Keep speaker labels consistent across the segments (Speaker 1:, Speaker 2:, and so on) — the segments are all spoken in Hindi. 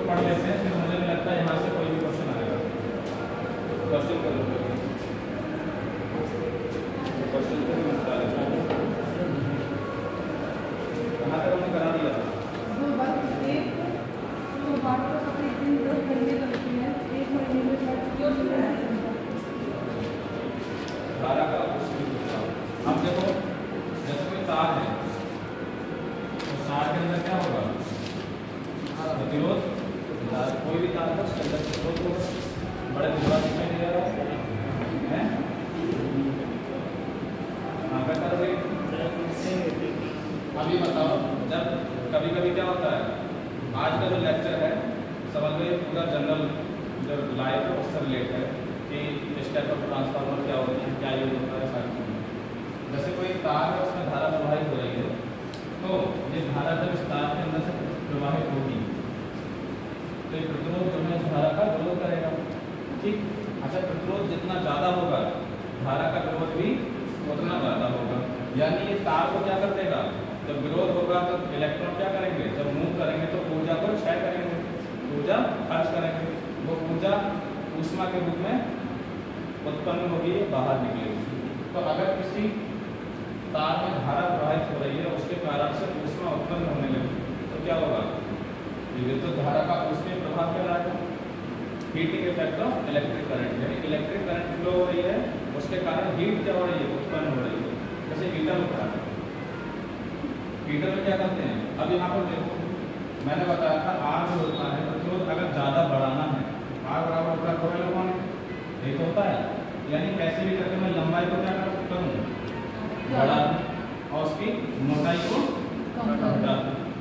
Speaker 1: पढ़ लेते हैं, फिर मुझे नहीं लगता यहाँ से कोई भी क्वेश्चन आएगा। क्वेश्चन कर लो, क्वेश्चन को मिलता है कहाँ तक हमने करा दिया। धारा का अब देखो, जैसे कोई तार है तो तार के अंदर क्या होगा, प्रतिरोध। कोई भी तार है उसके अंदर प्रतिरोध होगा। बड़े बुरा दिखाई दे रहा है, कर रहे। अभी बताओ, जब कभी कभी क्या होता है, आज का जो लेक्चर है समझ लो ये पूरा जनरल जो लाइफ है उससे रिलेट है कि स्टेप ऑफ ट्रांसफार्मर क्या होती है, क्या यूज होता है, सारी चीज़ें। जैसे कोई तार है उसमें धारा प्रवाहित हो रही है, तो ये धारा जब इस तार के अंदर से प्रवाहित होगी तो ये प्रतिरोध जो है धारा का विरोध करेगा। ठीक, अच्छा, प्रतिरोध जितना ज़्यादा होगा धारा का विरोध भी उतना ज़्यादा होगा। यानी ये तार को क्या कर देगा, जब विरोध होगा तो इलेक्ट्रॉन क्या करेंगे, जब मूव करेंगे तो ऊर्जा को क्षय करेंगे, ऊर्जा खर्च करेंगे। वो ऊर्जा ऊष्मा के रूप में उत्पन्न होगी, बाहर निकलेगी। तो अगर किसी तार में धारा प्रवाहित हो रही है, उसके कारण से ऊष्मा उत्पन्न होने लगी तो क्या होगा, ये तो धारा का ऊष्मीय प्रभाव कहलाएगा। Heating effect of electric current, यानी इलेक्ट्रिक करंट फ्लो हो रही है, उसके कारण हीट क्या हो रही है, उत्पन्न हो रही है। जैसे हीटर होता है, हीटर में क्या करते हैं, अब यहाँ पर देखो मैंने बताया था आग जो होता है प्रतिरोध अगर ज़्यादा बढ़ाना है, आग बराबर होता है थोड़े लोगों ने एक होता है, यानी कैसे भी करके मैं लंबाई को क्या करूँ, बढ़ा और उसकी मोटाई को घटा।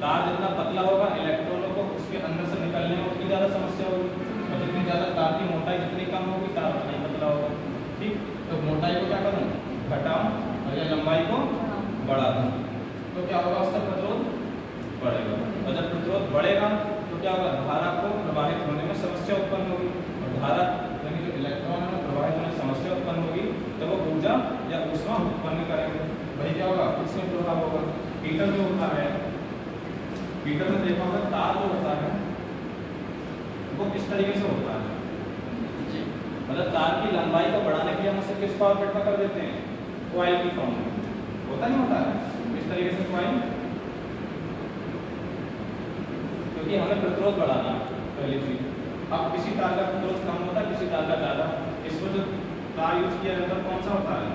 Speaker 1: तार जितना पतला होगा इलेक्ट्रॉनों को उसके अंदर से निकलने में उतनी ज़्यादा समस्या होगी, और जितनी ज़्यादा तार की मोटाई जितनी कम होगी तार उतना ही पतला होगा। ठीक, तो मोटाई को क्या करूँ, घटाऊँ, और या लंबाई को बढ़ा दूँ, तो क्या होगा, उसका प्रतिरोध बढ़ेगा। और जब प्रतिरोध बढ़ेगा तो क्या होगा, धारा को प्रवाहित होने में समस्या उत्पन्न होगी, और धारा यानी जो इलेक्ट्रॉन है प्रवाहित होने में समस्या उत्पन्न होगी तो वो ऊर्जा या ऊष्मा उत्पन्न करेंगे। वही क्या होगा, उसमें प्रभाव होगा। हीटर जो होता है, हीटर में देखा होगा तार जो होता है वो किस तरीके से होता है, मतलब तार की लंबाई को बढ़ाने के लिए हम उसे किस फॉर्मेट में कर देते हैं, कॉइल की फॉर्म में, होता नहीं होता है इस तरीके से कॉइल, क्योंकि हमें प्रतिरोध बढ़ाना पहली चीज। अब किसी तार का प्रतिरोध कम होता है, किसी तार का ज़्यादा। इसमें जो तार यूज किया जाता है कौन सा होता है,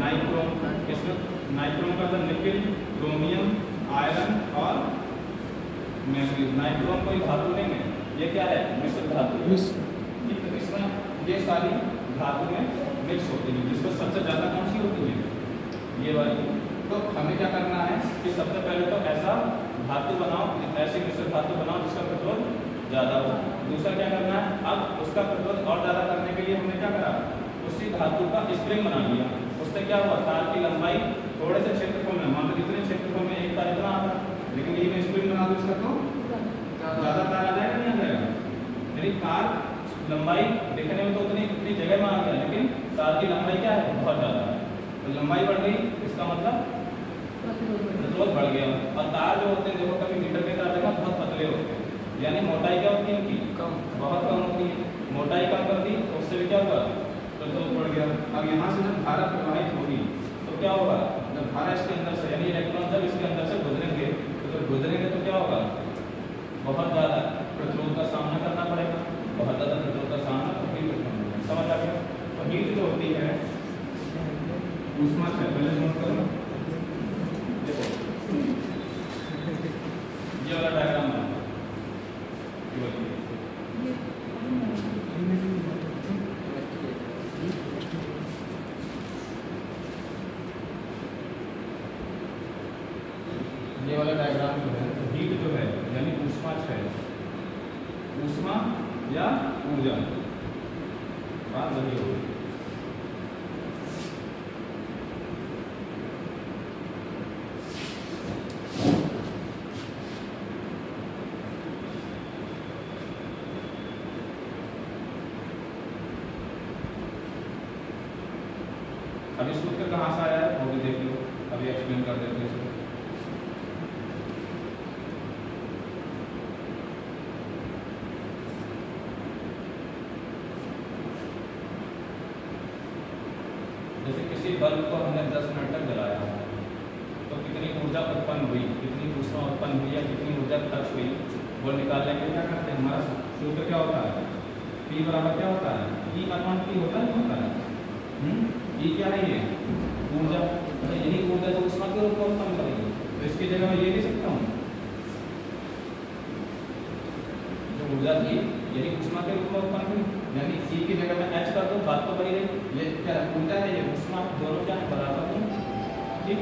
Speaker 1: नाइक्रोम। इसमें नाइक्रोम का अंदर निकेल, क्रोमियम, आयरन और मैग्नीज। नाइक्रोम कोई धातु नहीं है, ये क्या है, मिश्र धातु। ठीक, तो इसमें ये सारी धातु में मिक्स होती है, जिसमें सबसे ज़्यादा कौन सी होती है, ये वाली। तो हमें क्या करना है कि सबसे पहले तो ऐसा धातु बनाओ, ऐसे मिश्र धातु बनाओ जिसका प्रतिरोध ज़्यादा हो। दूसरा क्या करना है, अब उसका प्रतिरोध और ज़्यादा करने के लिए हमने क्या करा, उसी धातु का स्प्रिंग बना लिया। उससे क्या हुआ, तार की लंबाई थोड़े से क्षेत्रफल में, मान लो जितने क्षेत्रफल में एक तार इतना आता, लेकिन यही मैं स्प्रिंग बना दूँ इसका तो ज़्यादा तार आ जाएगा, नहीं आ जाएगा। यानी तार लंबाई देखने में तो उतनी जगह में आ गया, लेकिन तार की लंबाई क्या है, बहुत ज़्यादा है। तो लंबाई बढ़ गई, इसका मतलब प्रतिरोध बढ़ गया। और तार जो होते हैं देखो, कभी मीटर के तार देखा बहुत पतले होते हैं, यानी मोटाई क्या होती है उनकी, कम, बहुत कम होती है। मोटाई कम कर दी तो उससे भी क्या होगा, प्रतिरोध बढ़ गया। अब यहाँ से जब धारा प्रवाहित होगी तो क्या होगा, जब धारा इसके अंदर से यानी इलेक्ट्रॉन जब इसके अंदर से गुजरेंगे तो जब गुजरेंगे तो क्या होगा, बहुत ज़्यादा प्रतिरोध का सामना करना पड़ेगा, बहुत ज़्यादा प्रतिरोध का सामना तो हीट उत्पन्न होगा। समझ आ गया। तो हीट जो होती है ऊष्मा से, पहले नोट करो, देखो ये वाला डायग्राम है, ये वाला डायग्राम जो है, तो हीट जो है यानी ऊष्मा है, ऊष्मा या ऊर्जा, बात वही होगी। अभी सूत्र कहाँ से आया है वो भी देख लो, अभी एक्सप्लेन कर देते हैं। बल्ब को हमने 10 मिनट तक जलाया तो कितनी ऊर्जा उत्पन्न हुई, कितनी ऊष्मा उत्पन्न हुई या कितनी ऊर्जा खर्च हुई, वो निकालने के लिए क्या करते हैं, हमारा सूत्र क्या होता है, P बराबर क्या होता है, E अपॉन T होता नहीं होता है। E क्या है, ये ऊर्जा, यही ऊर्जा जो ऊष्मा के रूप में उत्पन्न करेगी, तो इसकी जगह मैं ये लिख सकता हूँ, जो ऊर्जा थी यही ऊष्मा के रूप में उत्पन्न हुई, यानी E की जगह में H कर दो, बात तो वही रही, ये क्या ऊर्जा है, ये ऊष्मा, दोनों क्या है, बराबर है। ठीक,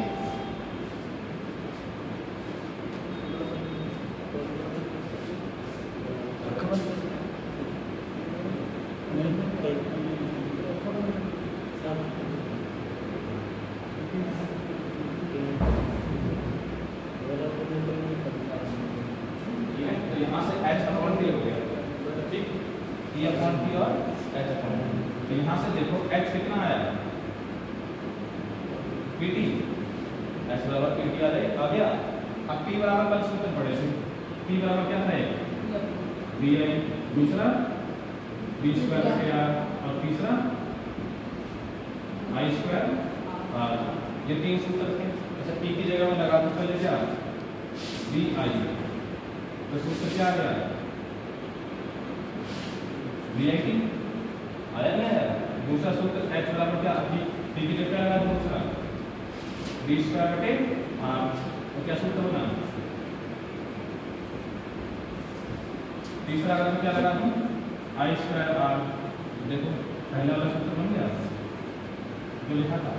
Speaker 1: यहाँ से H अपॉन T हो गया, ठीक, E अपॉन T और H अपॉन T। तो यहाँ से देखो H कितना आया, PT, H बराबर PT आ गया। अब P बराबर कल सूत्र पढ़े थे, P बराबर क्या है, VI, दूसरा V स्क्वायर बटे R और तीसरा I स्क्वायर R, ये तीन सूत्र थे। अच्छा, P की जगह में लगा दो पहले क्या, VI, तो सूत्र क्या आ गया, VIT आया नहीं आया। दूसरा सूत्र H बराबर क्या, P की जगह लगा दो दूसरा V स्क्वायर बटे R, तो क्या सूत्र बना, तीसरा अगर मैं क्या लगा दूं, I स्क्वायर R, देखो पहला वाला सूत्र बन गया जो लिखा था,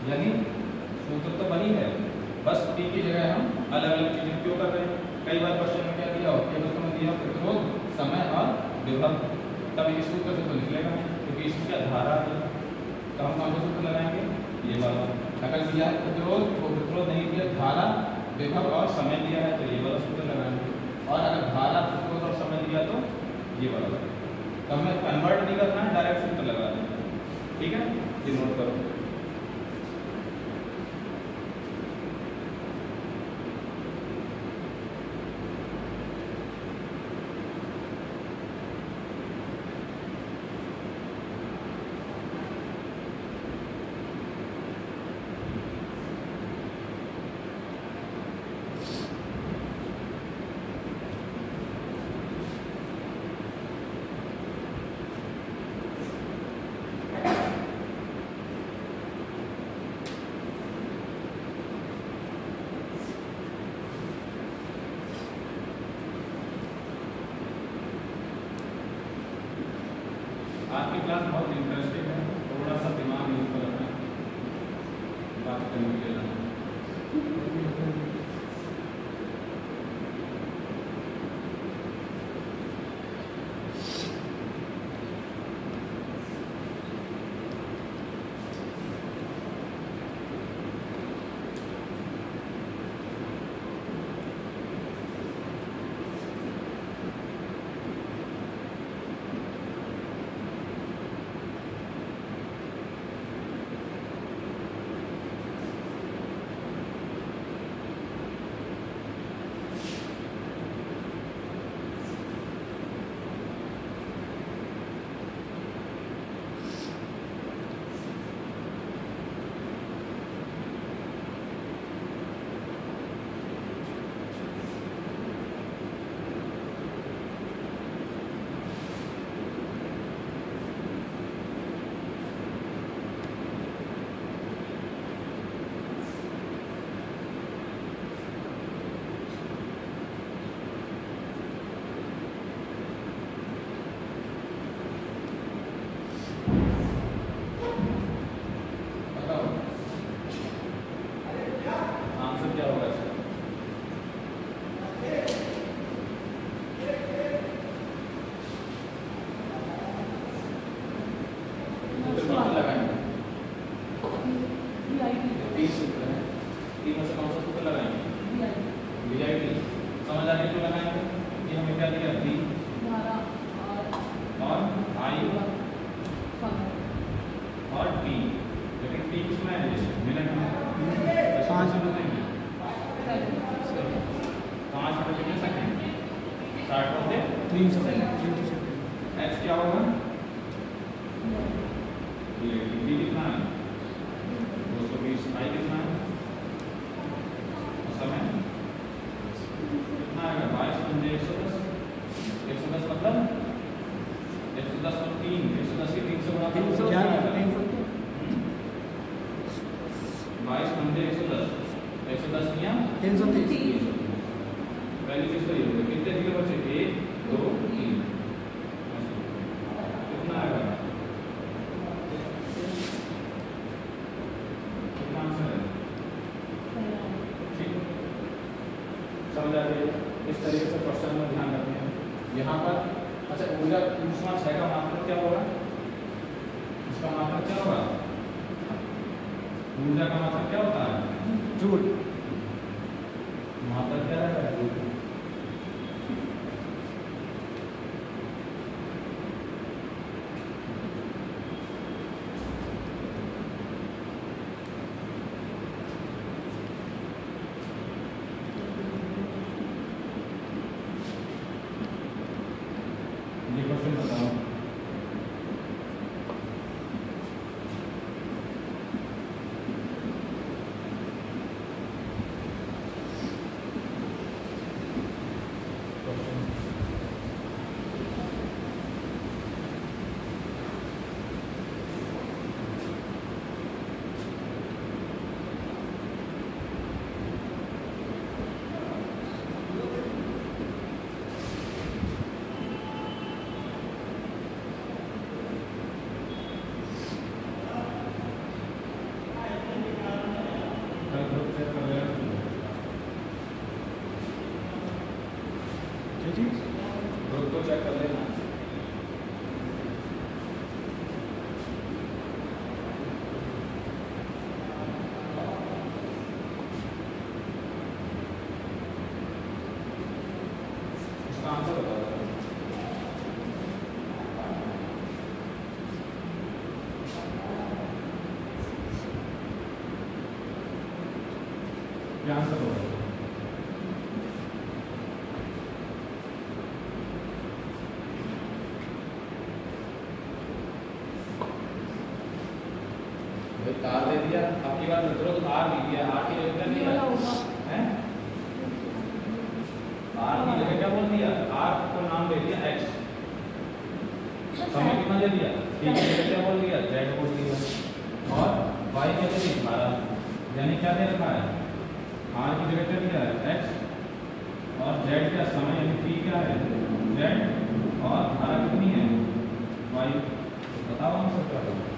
Speaker 1: यानी सूत्र तो बनी है, बस P की जगह हम अलग अलग चीजें क्यों कर रहे हैं। कई बार क्वेश्चन में क्या दिया हो, केवल तुम्हें दिया प्रतिरोध, समय और विभव, तब इस सूत्र से तो निकलेगा क्योंकि इसमें क्या धारा है, तो हम कौन सा सूत्र लगाएंगे, ये वाला। अगर दिया है प्रतिरोध, वो प्रतिरोध नहीं दिया, धारा, विभव और समय दिया है, तो ये वाला सूत्र लगाएंगे, और अगर धारा, प्रतिरोध और समय दिया तो ये वाला। तो हमें कन्वर्ट नहीं करना है, डायरेक्ट सूत्र लगा देना, ठीक है, ये नोट करो। आज की क्लास बहुत इंटरेस्टिंग है, थोड़ा सा दिमाग यूज करना है, बात करने के लिए। H क्या होगा, ये कितना है समझ आ गई? इस तरीके से क्वेश्चन में ध्यान रखते हैं। यहाँ पर अच्छा ऊर्जा ऊष्मा क्षय का मात्रक क्या होगा? इसका मात्रक क्या होगा? ऊर्जा का मात्रक क्या होता है? जूल। मात्रक क्या है? जूल। ये क्वेश्चन बताओ। ग्रुप को चेक कर लेना। इसका आंसर बताओ। क्या आंसर होगा? तार दे दिया, आपकी बात मित्रों तो आर नहीं दिया, आर की जगह नहीं है, आर की जगह क्या बोल दिया? आर को नाम दे दिया एक्स, समय कितना दे दिया? टी की जगह क्या बोल दिया? जेड बोल दिया, और वाई क्या दे दिया? धारा, यानी क्या दे रखा है? आर की जगह क्या दिया है? एक्स, और जेड क्या समय यानी टी क्या है? जेड, और धारा कितनी है? वाई। बताओ आंसर क्या होगा?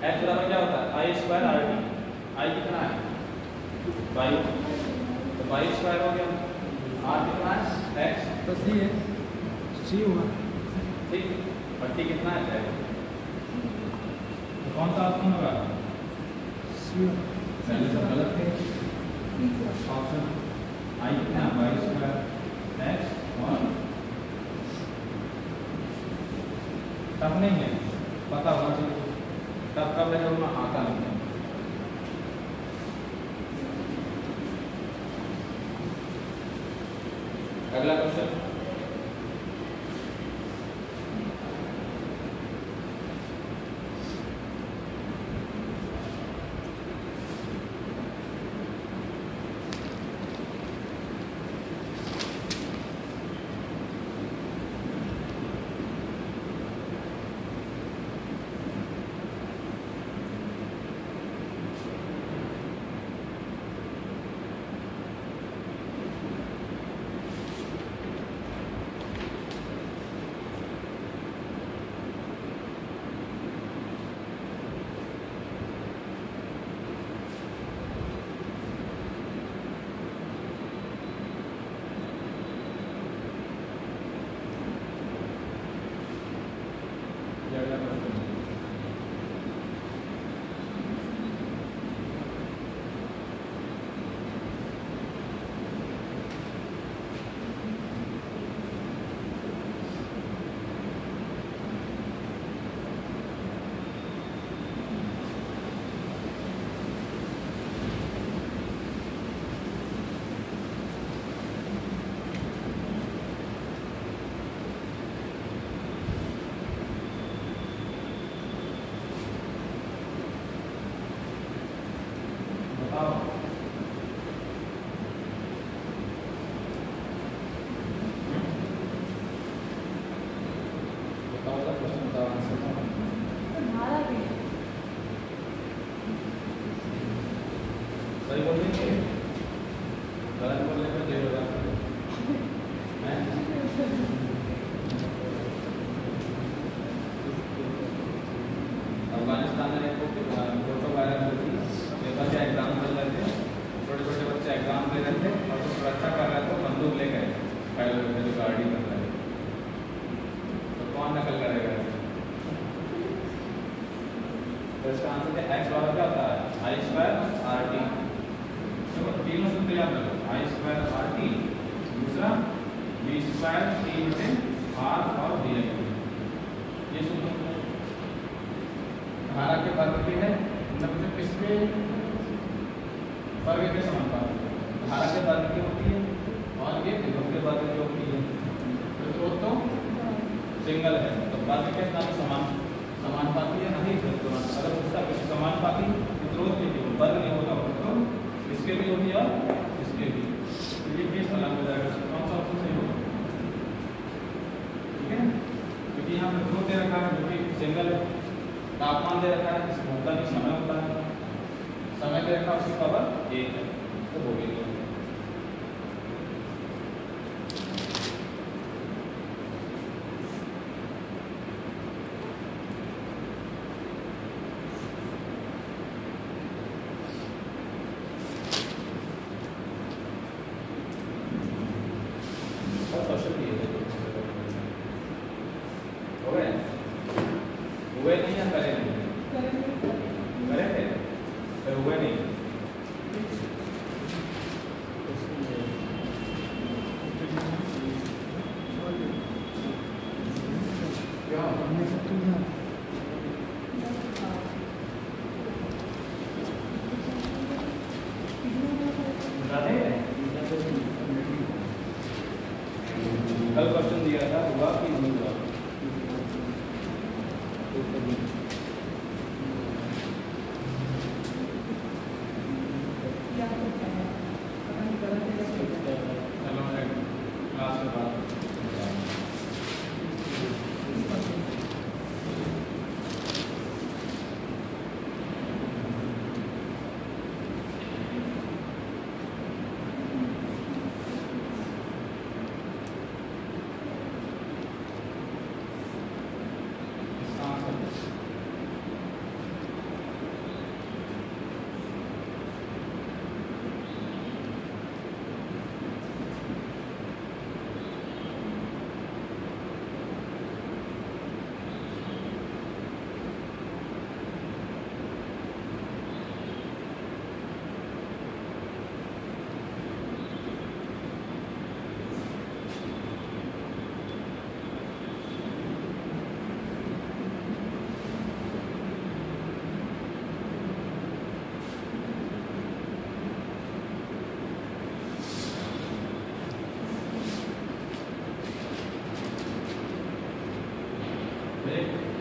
Speaker 1: एच बराबर क्या होता है? आई स्क्वायर आर टी। आई कितना है? 22, तो 22 स्क्वायर हो गया। आर कितना है? एक्स,
Speaker 2: तो सी है, सी हुआ
Speaker 1: ठीक, और टी कितना है? तो कौन सा ऑप्शन होगा?
Speaker 2: सी।
Speaker 1: पहले सब गलत थे। ऑप्शन आई कितना? 22 स्क्वायर एक्स, और तब नहीं है, पता होना चाहिए तब कब लगे होना आता नहीं है। अगला क्वेश्चन, गलत बोलने पर जेल होगा। अफगानिस्तान में एक फोटो वायरल हुई थी, पेपर के एग्जाम चल रहे थे, छोटे छोटे बच्चे एग्जाम दे रहे थे और जो सुरक्षा कर रहे थे बंदूक ले गए खड़े हुए थे जो गाड़ी कर रहे थे। तो कौन नकल करेगा? तो इसका आंसर है एक्स बराबर क्या होता है आई स्क्वायर आर टी। तो तीनों सूत्र याद रखो, आई स्क्वायर आर टी, दूसरा बी स्क्वायर टी बटे आर और डी एक्स। ये सूत्र धारा के वर्ग के है, मतलब किसके वर्ग के समानुपाती है। धारा के वर्ग की होती है और ये विभव के वर्ग की होती है। प्रतिरोध तो सिंगल है, तो वर्ग के साथ समानुपाती है नहीं प्रतिरोध। अगर उसका समानुपाती प्रतिरोध के लिए वर्ग नहीं होगा तो इसके भी होगी और इसके भी। तो ये केस अलग हो जाएगा। कौन सा ऑप्शन सही होगा? ठीक है, क्योंकि यहाँ प्रतिरोध दे रखा है जो कि सिंगल है, तापमान दे रखा है, होता भी समय होता है, समय दे रखा है उसकी पावर 1 है, तो हो गई। हुए नहीं या करे नहीं? करे थे पर हुए नहीं। क्या कल क्वेश्चन दिया था, हुआ कि नहीं हुआ? चलो क्लास में बात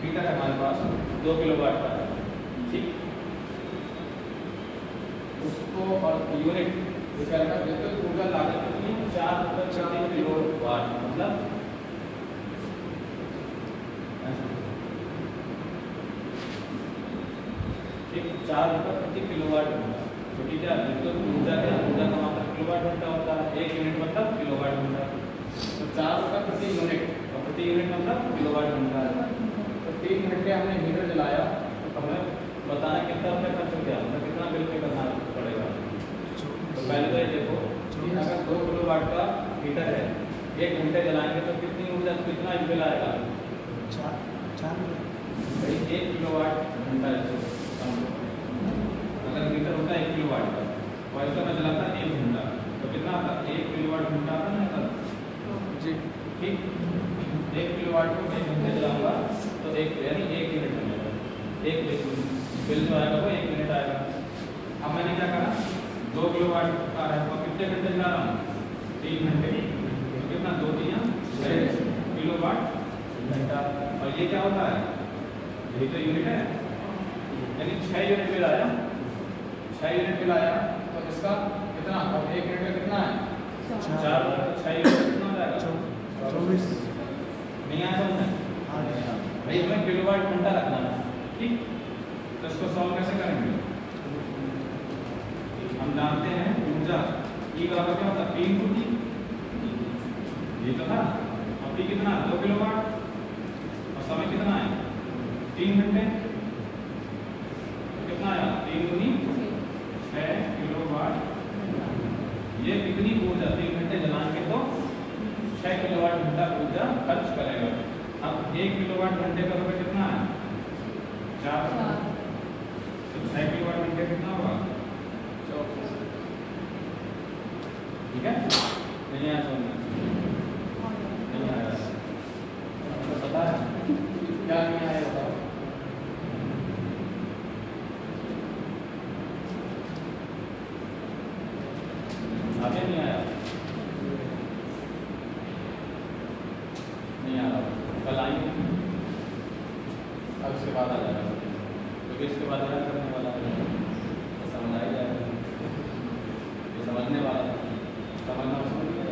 Speaker 1: मीटर है हमारे पास 2 किलोवाट का, ठीक। उसको और यूनिट विद्युत ऊर्जा लागत कितनी? 4 किलोवाट, मतलब ठीक 4 रुपये प्रति किलोवाट घंटा। क्योंकि क्या विद्युत ऊर्जा का मात्रा किलोवाट घंटा होता है, 1 यूनिट मतलब किलोवाट घंटा। तो 4 रुपये प्रति यूनिट और प्रति यूनिट मतलब किलोवाट घंटा है। 3 घंटे हमने हीटर जलाया तो हमें बताना कितना रुपये खर्च हो गया, हमें कितना बिल पे करना पड़ेगा। तो पहले तो ये देखो कि अगर 2 किलोवाट का हीटर है, 1 घंटे जलाएंगे तो कितनी ऊर्जा, कितना बिल आएगा?
Speaker 2: 4
Speaker 1: 1 किलोवाट घंटा। अगर हीटर होता है 1 किलोवाट का और इसका मैं जलाता 1 घंटा, तो कितना आता? 1 किलोवाट घंटा आता ना जी, ठीक। 1 किलोवाट को 1 घंटे जलाऊंगा तो एक यानी 1 यूनिट बनेगा। एक बिल जो आएगा वो 1 यूनिट आएगा। अब मैंने क्या करा, 2 किलोवाट का है तो कितने घंटे जला रहा हूँ? 3 घंटे, तो कितना 2 3 6 किलोवाट घंटा। और ये क्या होता है? यही तो यूनिट है, यानी 6 यूनिट बिल आया। 6 यूनिट बिल आया तो इसका कितना? और 1 यूनिट का कितना है? 4। 6 यूनिट कितना हो जाएगा?
Speaker 2: 24।
Speaker 1: नहीं आया समझ? भाई हमें किलोवाट घंटा रखना है, ठीक। तो इसको सॉल्व कैसे करेंगे? हम जानते हैं ऊर्जा E टी बराबर क्या होता है? टी इंटू टी, ये तो था। अब टी कितना? 2 किलोवाट, और समय कितना है? 3 घंटे। तो कितना आया? 3 दूनी 6 किलोवाट। ये कितनी ऊर्जा 3 घंटे जलाएंगे तो 6 किलोवाट घंटा ऊर्जा खर्च करेगा। अब 1 किलोवाट घंटे का रुपये कितना है? 4। तो 6 किलोवाट घंटे कितना होगा? 24। ठीक है? नहीं आया समझ में? नहीं आया तो पता है क्या नहीं आया बताओ। आगे नहीं आया, नहीं आ रहा, कल आएंगे, अब इसके बाद आ जाएगा, क्योंकि इसके बाद क्या करने वाला है, ये समझ आ ही जाएगा, ये समझने वाला है, समझना उसको नहीं है,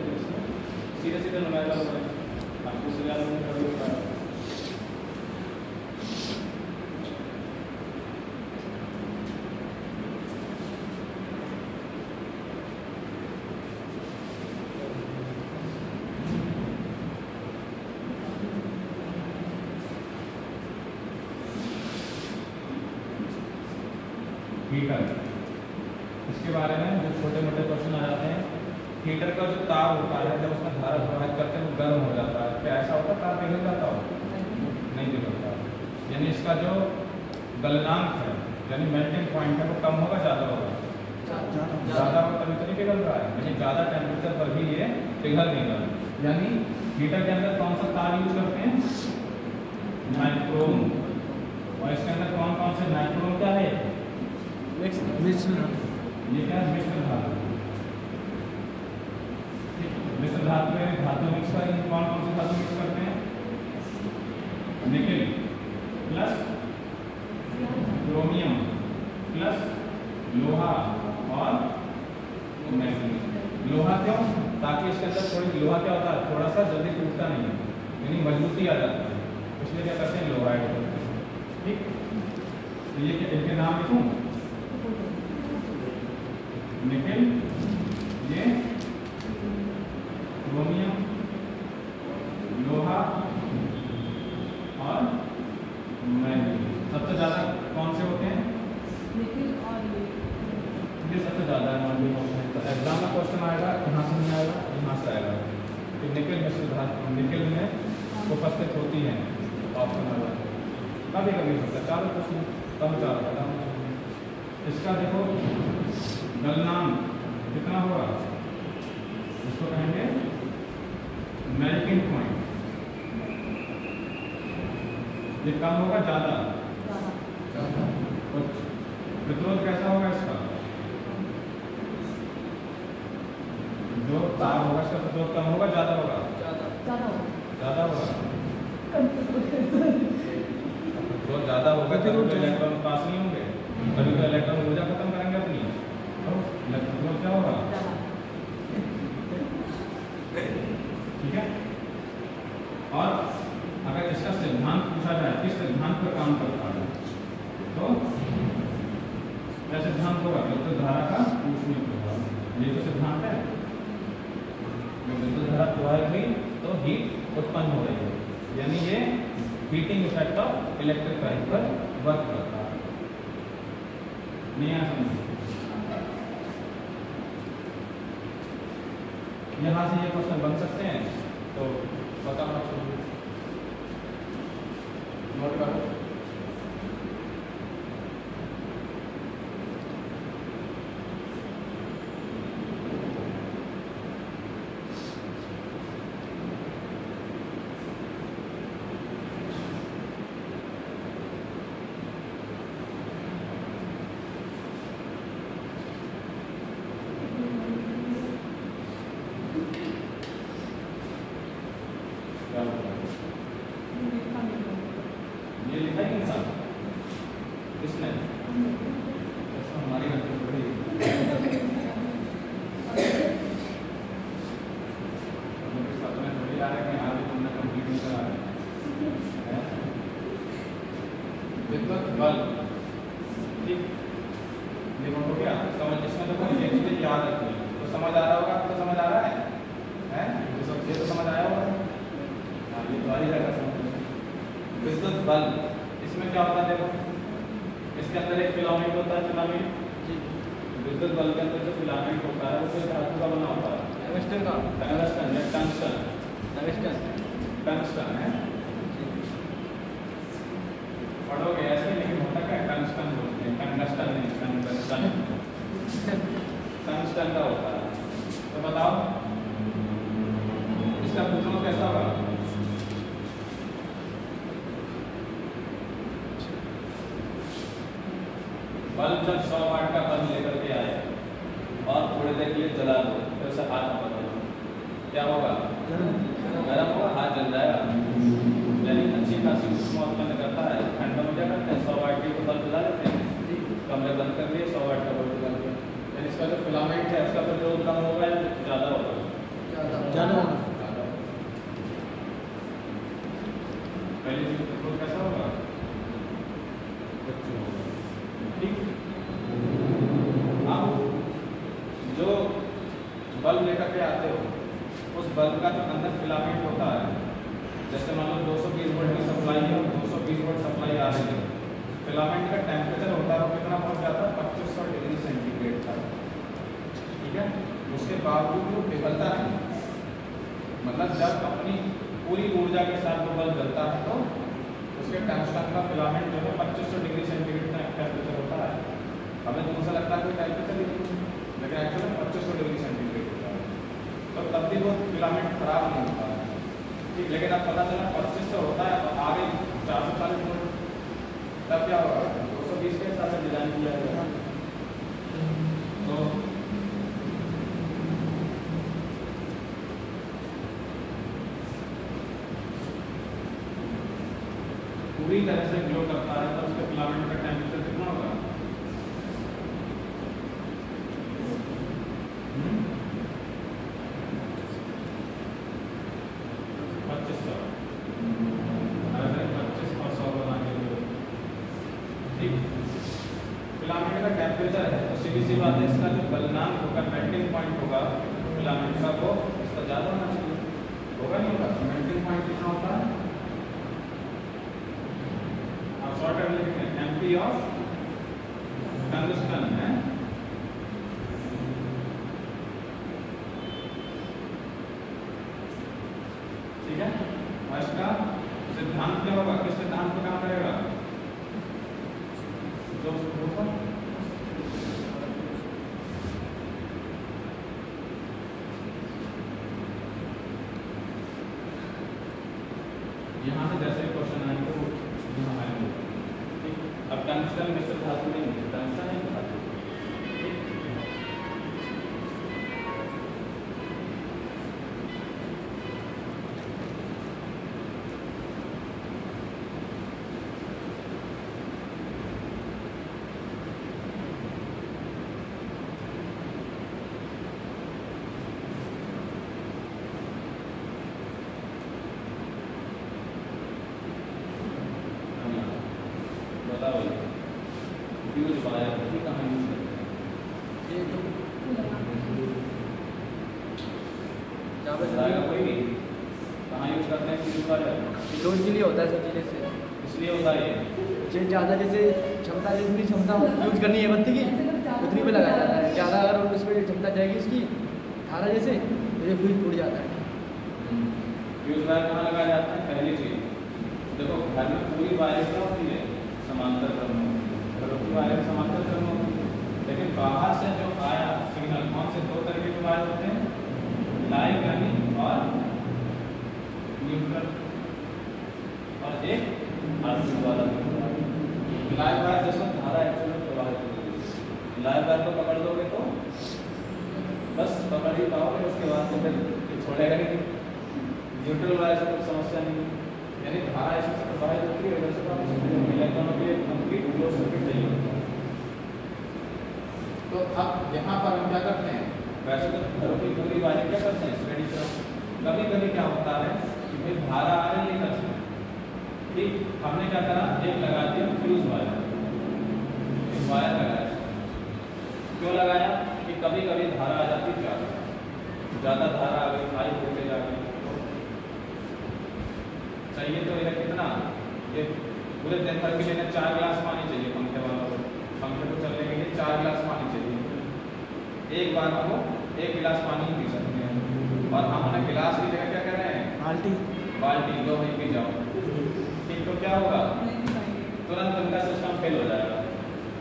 Speaker 1: सीधे सीधे नुमेरिकल होगा, आपको सीधा नुमेरिकल होगा। हीटर, इसके बारे में जो छोटे मोटे क्वेश्चन आ जाते हैं। हीटर का जो तार होता है जब उसमें धारा प्रवाहित करते हैं वो गर्म हो जाता है, क्या ऐसा होता है तार पिघल जाता हो? नहीं पिघलता। यानी इसका जो गलनांक है यानी मेल्टिंग पॉइंट है वो कम होगा ज़्यादा होगा? ज़्यादा होगा, तभी तो नहीं पिघल रहा है। यानी ज़्यादा टेम्परेचर पर भी ये पिघल नहीं रहा। यानी हीटर के अंदर कौन सा तार यूज करते हैं? नाइट्रोम। और इसके अंदर कौन कौन से नाइट्रोम क्या है? ये क्या है? मिश्र धातु। मिश्र धातु में धातु मिक्स करेंगे, कौन कौन सी धातु मिक्स करते हैं? निकेल प्लस क्रोमियम प्लस लोहा और मैग्नीशियम। लोहा क्यों? ताकि इसके अंदर थोड़ी, लोहा क्या होता है? थोड़ा सा जल्दी टूटता नहीं है, यानी मजबूती आ जाती है, इसलिए क्या करते हैं? लोहा ऐड करते हैं। ठीक, तो ये क्या इनके नाम लिखूं? निकेल, ये क्रोमियम, लोहा और मैग्नीशियम। सबसे ज़्यादा कौन से होते हैं?
Speaker 3: निकेल और
Speaker 1: ये सबसे ज़्यादा है। तो एग्जाम में क्वेश्चन आएगा, कहाँ से नहीं आएगा? यहाँ से आएगा। तो निकेल मिश्र धातु, निकेल में उपस्थित होती है ऑप्शन वाला, कभी कभी होता है। चारों क्वेश्चन कम ज़्यादा। इसका देखो गलनांक कितना होगा? इसको कहेंगे मेल्टिंग पॉइंट। ये कम होगा ज़्यादा? प्रतिरोध कैसा होगा इसका? जो तार होगा इसका प्रतिरोध कम होगा ज़्यादा होगा? ज़्यादा होगा। प्रतिरोध ज़्यादा होगा तो इलेक्ट्रॉन पास नहीं होंगे, कभी तो इलेक्ट्रॉन ऊर्जा खत्म करेंगे अपनी, प्रतिरोध क्या होगा? ठीक है। और अगर इसका सिद्धांत पूछा जाए किस सिद्धांत पर काम करता है तो क्या सिद्धांत होगा? विद्युत धारा का ऊष्मीय प्रभाव। ये तो सिद्धांत है। जब विद्युत धारा प्रवाहित हुई तो हीट उत्पन्न हो रही है, यानी ये heating effect of electric current पर वर्क करता है। नहीं आ समझ? यहाँ से ये क्वेश्चन बन सकते हैं, तो बताना चाहिए, नोट करो। ये लिखा ही इंसान किसने? हमारी गलती थोड़ी। सपने थोड़ी आ रहे हैं आगे तुमने कंप्लीट नहीं करा है। विद्युत बल, ठीक, ये हो गया समझ। इसमें तो कोई ये चीजें याद रखनी है, तो समझ समझ आ रहा होगा, आपको समझ आ रहा है? ये तो समझ आया होगा। हाँ, ये तो आ ही जाएगा समझ। विद्युत बल्ब, इसमें क्या होता है देखो, इसके अंदर एक फिलामेंट होता है, फिलामेंट। विद्युत बल्ब के अंदर जो फिलामेंट होता है वो किस धातु का बना होता है?
Speaker 3: टंगस्टन का।
Speaker 1: टंगस्टन या टंगस्टन। टंगस्टन है, पढ़ोगे ऐसे, लेकिन होता क्या टंगस्टन बोलते हैं, टंगस्टन नहीं, टंगस्टन। टंगस्टन का होता है। तो बताओ इसका प्रतिरोध कैसा होगा? बल्ब जब 100 वाट का बल्ब लेकर के आए और थोड़ी देर के लिए जला दो, फिर उसे हाथ में बदलो, क्या होगा? गर्म होगा, हाथ जल जाएगा। यानी अच्छी खासी ऊष्मा उत्पन्न करता है। ठंड में क्या करते हैं, 100 वाट की बल्ब जला देते हैं, कमरे बंद कर दिए, 100 वाट का बल्ब जला दिया। यानी इसका जो फिलामेंट है उसका प्रतिरोध कम होगा या ज़्यादा होगा?
Speaker 2: ज़्यादा।
Speaker 1: पहली चीज प्रतिरोध कैसा होगा? ठीक। अब जो बल्ब लेकर के आते हो, उस बल्ब का जो अंदर फिलामेंट होता है, जैसे मान लो 220 वोल्ट की सप्लाई है और 220 वोल्ट सप्लाई आ रही है, फिलामेंट का टेम्परेचर होता है वो कितना पहुंच जाता है? 2500 डिग्री सेंटीग्रेड तक। ठीक है, उसके बावजूद वो पिघलता नहीं। मतलब जब अपनी पूरी ऊर्जा के साथ वो बल्ब जलता है तो उसके टंगस्टन का फिलामेंट जो है 2500 डिग्री सेंटीग्रेड का टेम्परेचर होता है। हमें तो ऐसा लगता है कि टेम्परेचर ही नहीं, लेकिन एक्चुअली 2500 डिग्री सेंटीग्रेड होता है। तो तब भी वो फिलामेंट खराब नहीं होता है। ठीक, लेकिन अब पता चला 2500 होता है तो आगे 440 वोल्ट, तब क्या होगा? 220 के हिसाब से डिजाइन किया जाएगा। तो पूरी तरह से ग्लो करता है तो उसके फिलामेंट का टेम्परेचर कितना होगा? 2500। अगर 25 और 100 बना के, ठीक, फिलामेंट का टेम्परेचर है तो सीधी सी बात है, इसका जो गलनांक होगा, मेल्टिंग पॉइंट होगा फिलामेंट का, वो इसका ज़्यादा होना चाहिए। होगा नहीं होगा? मेल्टिंग पॉइंट कितना होता है? शॉर्ट लिखते हैं एमपी ऑफ टंगस्टन है। ठीक है, और इसका सिद्धांत क्या होगा? किस सिद्धांत पर काम करेगा? जो यहाँ से जैसे क्वेश्चन आएंगे वो यहाँ आएंगे। अब टंगस्टन मिश्र धातु नहीं है, टंगस्टन है धातु। बताओ यूज वायर कहाँ यूज करते हैं?
Speaker 3: ये तो
Speaker 1: बताएगा कोई भी कहाँ यूज करते हैं यूज वायर?
Speaker 3: लोड के लिए होता है सब चीज़ें से,
Speaker 1: इसलिए होता है ये।
Speaker 3: ज़्यादा जैसे क्षमता, जितनी क्षमता यूज करनी है बत्ती की उतनी पे लगाया जाता है। ज़्यादा अगर उस पर क्षमता जाएगी उसकी धारा जैसे तो ये फ्यूज टूट जाता है।
Speaker 1: फ्यूज वायर कहाँ लगाया जाता है? पहली चीज देखो, घर में पूरी वायर क्या होती है? समांतर क्रम में, घरों की वायर समांतर क्रम में होती है। लेकिन बाहर से जो आया सिग्नल, कौन से दो तरीके के वायर होते हैं? लाइव यानी और न्यूट्रल, और एक आर्थिक वाला। लाइव वायर जिसमें धारा एक्चुअली प्रवाहित होती है, लाइव वायर को पकड़ दोगे तो बस पकड़ ही पाओगे, उसके बाद तो फिर छोड़ेगा ही नहीं। न्यूट्रल वायर से कोई समस्या नहीं है, यानी धारा ऐसे से प्रवाहित होती है, इधर से इलेक्ट्रॉनों के लिए कंप्लीट क्लोज सर्किट चाहिए होता है। तो अब यहाँ पर हम क्या करते हैं? वैसे तो पूरी वायर क्या करते हैं? स्टडी करते। कभी कभी क्या होता है कि भाई धारा आ रही है इधर से, ठीक, हमने क्या करा? एक लगा दिया फ्यूज वायर, एक वायर लगाया। क्यों लगाया? कि कभी कभी धारा आ जाती है ज़्यादा, ज़्यादा धारा आ गई, हाई वोल्टेज आ गई, चाहिए तो इन्हें कितना, ये पूरे दिन भर के लिए 4 गिलास पानी चाहिए पंखे वालों को, पंखे को चलने के लिए 4 गिलास पानी चाहिए। एक बार हम 1 गिलास पानी ही पी सकते हैं, और हम ना गिलास की जगह क्या कर रहे हैं, बाल्टी लो भाई पी जाओ। ठीक, तो क्या होगा, तुरंत उनका सिस्टम फेल हो जाएगा।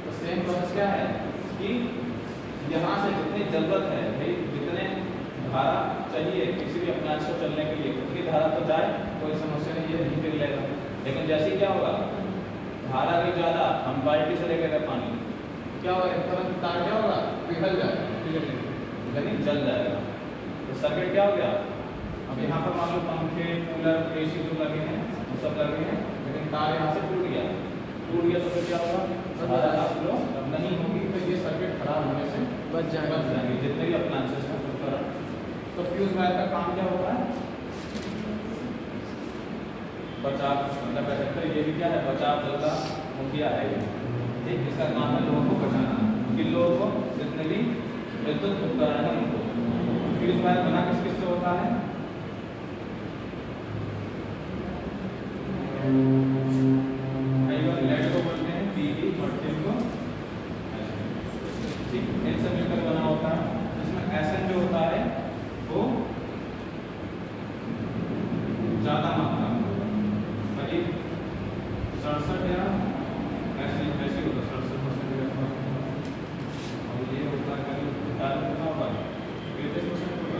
Speaker 1: तो सेम प्रोसेस क्या है कि यहाँ से जितनी ज़रूरत है भाई, जितने धारा चाहिए किसी भी अप्लायंस को चलने के लिए, उतनी धारा तो जाए, कोई समस्या नहीं है, नहीं पिघलेगा। लेकिन जैसे ही क्या होगा, धारा भी ज़्यादा, हम बाल्टी से लेकर गए पानी, क्या होगा, तुरंत तार क्या होगा, पिघल जाएगा, यानी जल जाएगा। तो सर्किट क्या हो गया, अब यहाँ पर मान लो पंखे, कूलर, AC जो लगे हैं वो सब लगे हैं, लेकिन तार यहाँ से टूट गया तो फिर क्या होगा, धारा फ्लो नहीं होगी, तो ये सर्किट खराब होने से बच जाएंगे जितने भी अप्लायंसेस हैं उपकरण। तो फ्यूज वायर का काम क्या होता है, बचाव, मतलब कह सकते हैं ये भी क्या है, बचाव जल्दा मुखिया है ये। ठीक, इसका काम है लोगों को बचाना, किन लोगों को, जितने भी विद्युत उपकरण है उनको। फ्यूज वायर बना किस किस से होता है, कई बार लेड को बोलते हैं, पीवी और टिन को, ठीक, इनसे मिलकर बना होता है। इसमें एसएन जो होता है वो ज़्यादा मात्रा में, करीब 67 या ऐसे होता है, 67%, और ये होता है करीब 43% होगा, 33% होगा,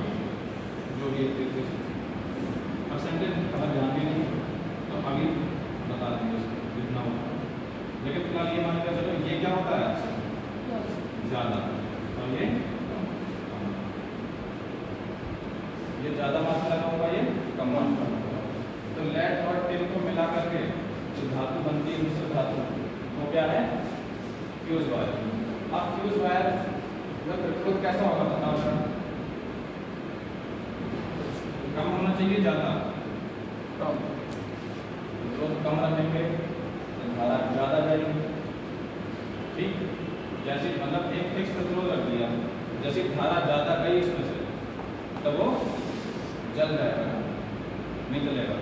Speaker 1: जो भी 33% अगर ध्यान भी नहीं तो अभी बता देंगे कितना होता है। लेकिन फिलहाल ये मान के चलो, ये क्या होता है, ज़्यादा, और ये ज़्यादा मात्रा का होगा, ये कम मात्रा का होगा। तो लेड और टिन को मिला करके जो धातु बनती है, मिश्र धातु, वो क्या है, फ्यूज वायर। अब फ्यूज वायर में प्रतिरोध कैसा होगा बताओ सर, कम होना चाहिए, ज़्यादा, कम, प्रतिरोध कम रखेंगे तो धारा ज़्यादा जाएगी। ठीक, जैसे मतलब एक फिक्स प्रतिरोध रख दिया, जैसे धारा ज़्यादा गई इसमें से तो वो जल जाएगा, नहीं चलेगा,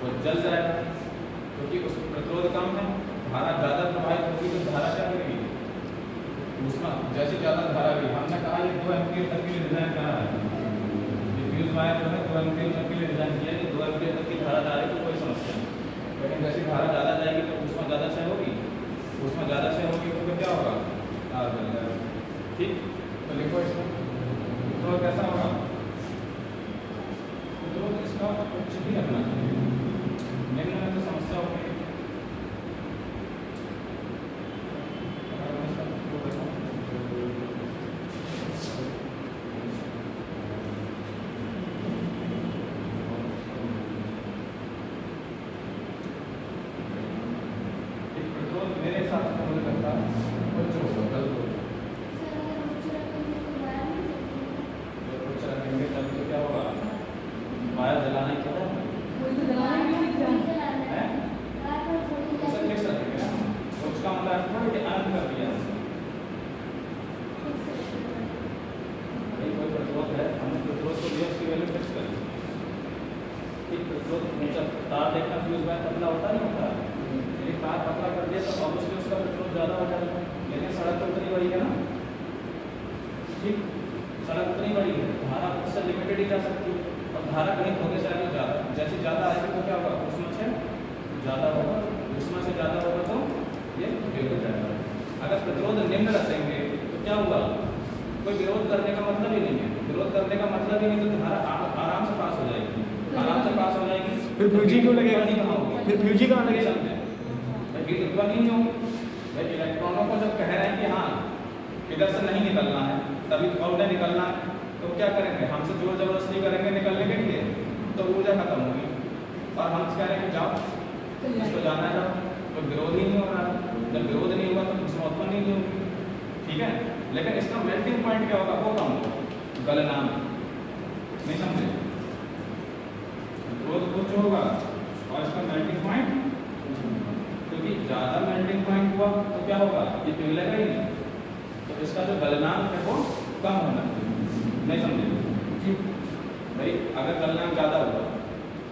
Speaker 1: वो जल जाएगा, क्योंकि उस प्रतिरोध कम है, धारा ज़्यादा प्रवाहित होगी तो धारा क्या करेगी, उसमें जैसे ज़्यादा धारा गई, हमने कहा ये 2 एम्पीयर तक के लिए डिज़ाइन करा है, ये फ्यूज वायर जो है 2 एम्पीयर तक के लिए डिज़ाइन किया है, 2 एम्पीयर तक की धारा जा रही तो कोई समस्या नहीं। लेकिन जैसे धारा ज़्यादा जाएगी तो उसमें ज़्यादा क्षय होगी, उसमें ज़्यादा क्षय होगी तो फिर क्या होगा, तार जल जाएगा। ठीक, तो लिखो इसमें तो कैसा होगा, तो इसका कुछ भी रखना चाहिए, निम्न में तो समस्या होगी। मेरे हिसाब से मुझे लगता है उच्च होगा, गलत होगा, उच्च रखेंगे तब तो क्या होगा, वायर जलाना ही क्या है, फिक्स रखेंगे ना, उच्च का मतलब थोड़ा कि अनंत कर दिया, कोई प्रतिरोध है, हमने प्रतिरोध को दिया, उसकी वैल्यू फिक्स करी। ठीक, प्रतिरोध ऊंचा, तार देखना फ्यूज वायर पतला होता नहीं होता, तार पतला कर दिया तो ऑब्वियसली उसका प्रतिरोध ज़्यादा हो जाएगा, लेकिन सड़क तो उतनी बड़ी है ना, ठीक, सड़क उतनी बड़ी है, धारा उससे लिमिटेड ही जा सकती है, और धारा कहीं होने से आगे ज़्यादा, जैसे ज़्यादा आएगी तो क्या होगा, उसमें से ज़्यादा होगा, उसमें से ज़्यादा होगा तो ये फेल हो जाएगा। अगर प्रतिरोध निम्न रखेंगे तो क्या होगा, कोई विरोध करने का मतलब ही नहीं है, विरोध करने का मतलब ही नहीं, तो धारा आराम से पास हो जाएगी, आराम से पास हो जाएगी,
Speaker 3: फिर फ्यूजी क्यों लगेगा,
Speaker 1: नहीं कहाँ होगी,
Speaker 3: फिर फ्यूजी कहाँ लगेगा,
Speaker 1: हीट उत्पन्न ही नहीं होगी। भाई इलेक्ट्रॉनों को जब कह रहे हैं कि हाँ इधर से नहीं निकलना है, तभी और उन्हें निकलना है, तो क्या करेंगे, हमसे जोर जबरदस्ती करेंगे निकलने के लिए, तो ऊर्जा खत्म होगी, और हम कह रहे हैं कि जाओ इसको जाना जाओ, तो विरोध ही नहीं हो रहा है, जब विरोध नहीं होगा तो उसमें उत्पन्न नहीं होगी। ठीक है, लेकिन इसका मेल्टिंग पॉइंट क्या होगा, वो कम होगा, गलना नहीं समझे, विरोध कुछ होगा और इसका मेल्टिंग पॉइंट, क्योंकि ज़्यादा मेल्टिंग पॉइंट हुआ तो क्या होगा, ये पिघलेगा ही नहीं, तो इसका जो गलनांक है वो कम होना चाहिए, नहीं समझे। अगर गलनांक ज़्यादा हुआ,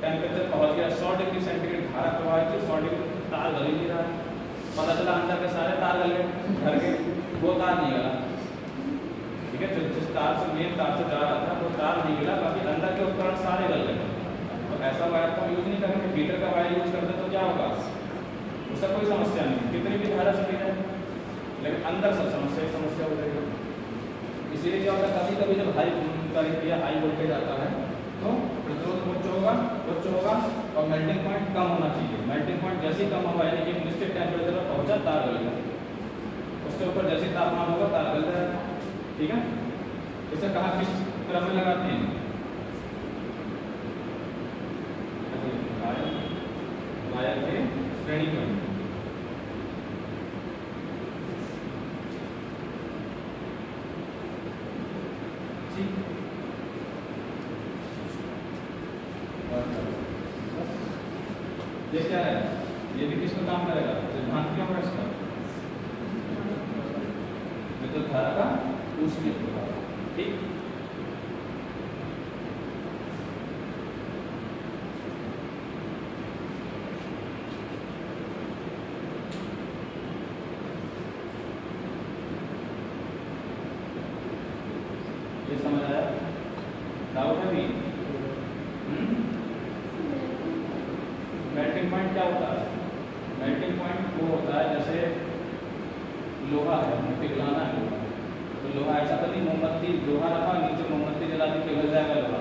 Speaker 1: टेम्परेचर पहुंच गया 100 डिग्री सेंटीग्रेड, धारा प्रवाहित थी 100 डिग्री, तार गल ही नहीं रहा है, पता चला अंदर के सारे तार गल गए घर के, वो तार नहीं गला। ठीक है, जिस तार से मेन तार से जा रहा था वो तार नहीं गला, बाकी अंदर के उपकरण सारे गल गए। तो ऐसा वायर को हम यूज़ नहीं करेंगे, हीटर का वायर यूज करते तो क्या होगा, उसका कोई समस्या नहीं, कितनी भी धारा चली जाए, लेकिन अंदर सब समस्या हो जाएगी। इसीलिए क्या होता है, कभी कभी जब हाई करंट या हाई वोल्टेज आता है तो प्रतिरोध उच्च होगा और मेल्टिंग पॉइंट कम होना चाहिए। मेल्टिंग पॉइंट जैसे ही कम होगा, यानी कि एक निश्चित टेम्परेचर पर पहुंचा, तार गल गया, उसके ऊपर जैसे तापमान होगा तार गल जाएगा। ठीक है, इसे कहाँ किस क्रम में लगाते हैं, वायर के श्रेणी क्रम। ये क्या है, ये भी किसमें काम करेगा, सिद्धांत क्यों है इसका, विद्युत धारा का ऊष्मीय प्रभाव। ठीक, ये समझ आया, डाउट है भी। मेल्टिंग पॉइंट क्या होता है, मेल्टिंग पॉइंट वो होता है जैसे लोहा है, पिघलाना है लोहा, तो लोहा ऐसा तो नहीं मोमबत्ती लोहा रखा नीचे मोमबत्ती जला के पिघल जाएगा लोहा,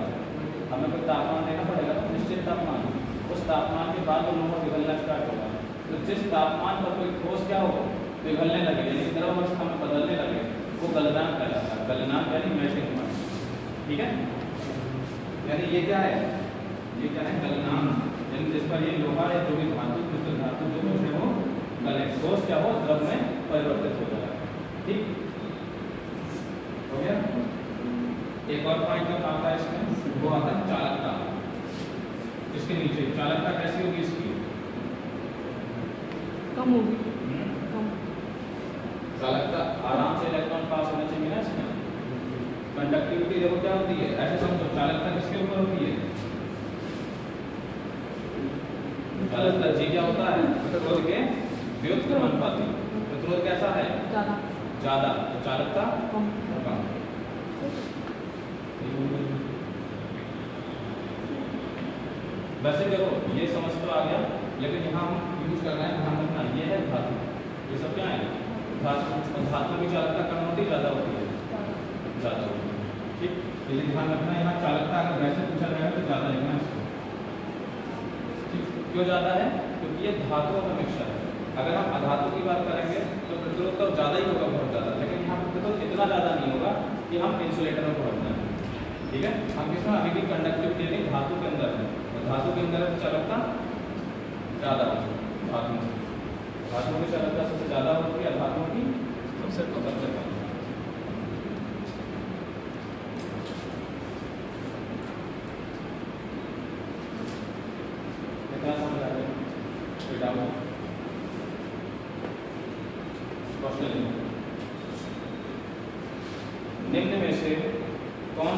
Speaker 1: हमें कोई तापमान देना पड़ेगा, तो निश्चित तापमान, उस तापमान के बाद वो लोहा पिघलना स्टार्ट होगा। तो जिस तापमान पर कोई ठोस क्या हो पिघलने लगे, यानी द्रव अवस्था में बदलने लगे, वो गलनांक कहलाता है। गलनांक यानी मेल्टिंग पॉइंट। ठीक है, यानी ये क्या है, ये क्या है, गलनांक, यानी जिस पर ये लोहा है जो भी धातु क्रिस्टल धातु जो कुछ है वो गले, ठोस क्या हो द्रव में परिवर्तित हो जाएगा। ठीक हो गया। एक और पॉइंट में आता है इसमें, वो आता है चालकता। इसके नीचे चालकता कैसी होगी इसकी,
Speaker 4: कम होगी, कम
Speaker 1: चालकता, आराम से इलेक्ट्रॉन पास होना चाहिए ना इसमें। कंडक्टिविटी देखो क्या होती है, ऐसे समझो, चालकता किसके ऊपर होती है, चालकता जी क्या होता है, प्रतिरोध के व्युत्क्रमानुपाती। प्रतिरोध कैसा है, ज्यादा, तो चालकता कम। वैसे देखो ये समझ तो आ गया, लेकिन यहाँ हम यूज कर रहे हैं, ध्यान रखना, ये है धातु, ये सब क्या है धातु, और धातु की चालकता कम होती ज्यादा होती है, ज्यादा होती है। ठीक, ये ध्यान रखना, यहाँ चालकता अगर वैसे पूछा जाएगा तो ज्यादा लिखना है इसको। क्यों ज़्यादा है, क्योंकि ये धातुओं का मिक्सचर है। अगर हम अधातु की बात करेंगे तो प्रतिरोध तो ज़्यादा ही होगा, बहुत ज़्यादा, लेकिन यहाँ पर प्रतिरोध इतना ज़्यादा नहीं होगा कि हम इंसुलेटर में पहुँच जाए। ठीक है, हम किसमें अभी भी कंडक्टिविटी यानी धातु के अंदर है, और धातु के अंदर चालकता ज़्यादा होगी। धातुओं की चालकता सबसे ज़्यादा होती है, अधातुओं की सबसे कम। समझ आ गया, निम्न में से कौन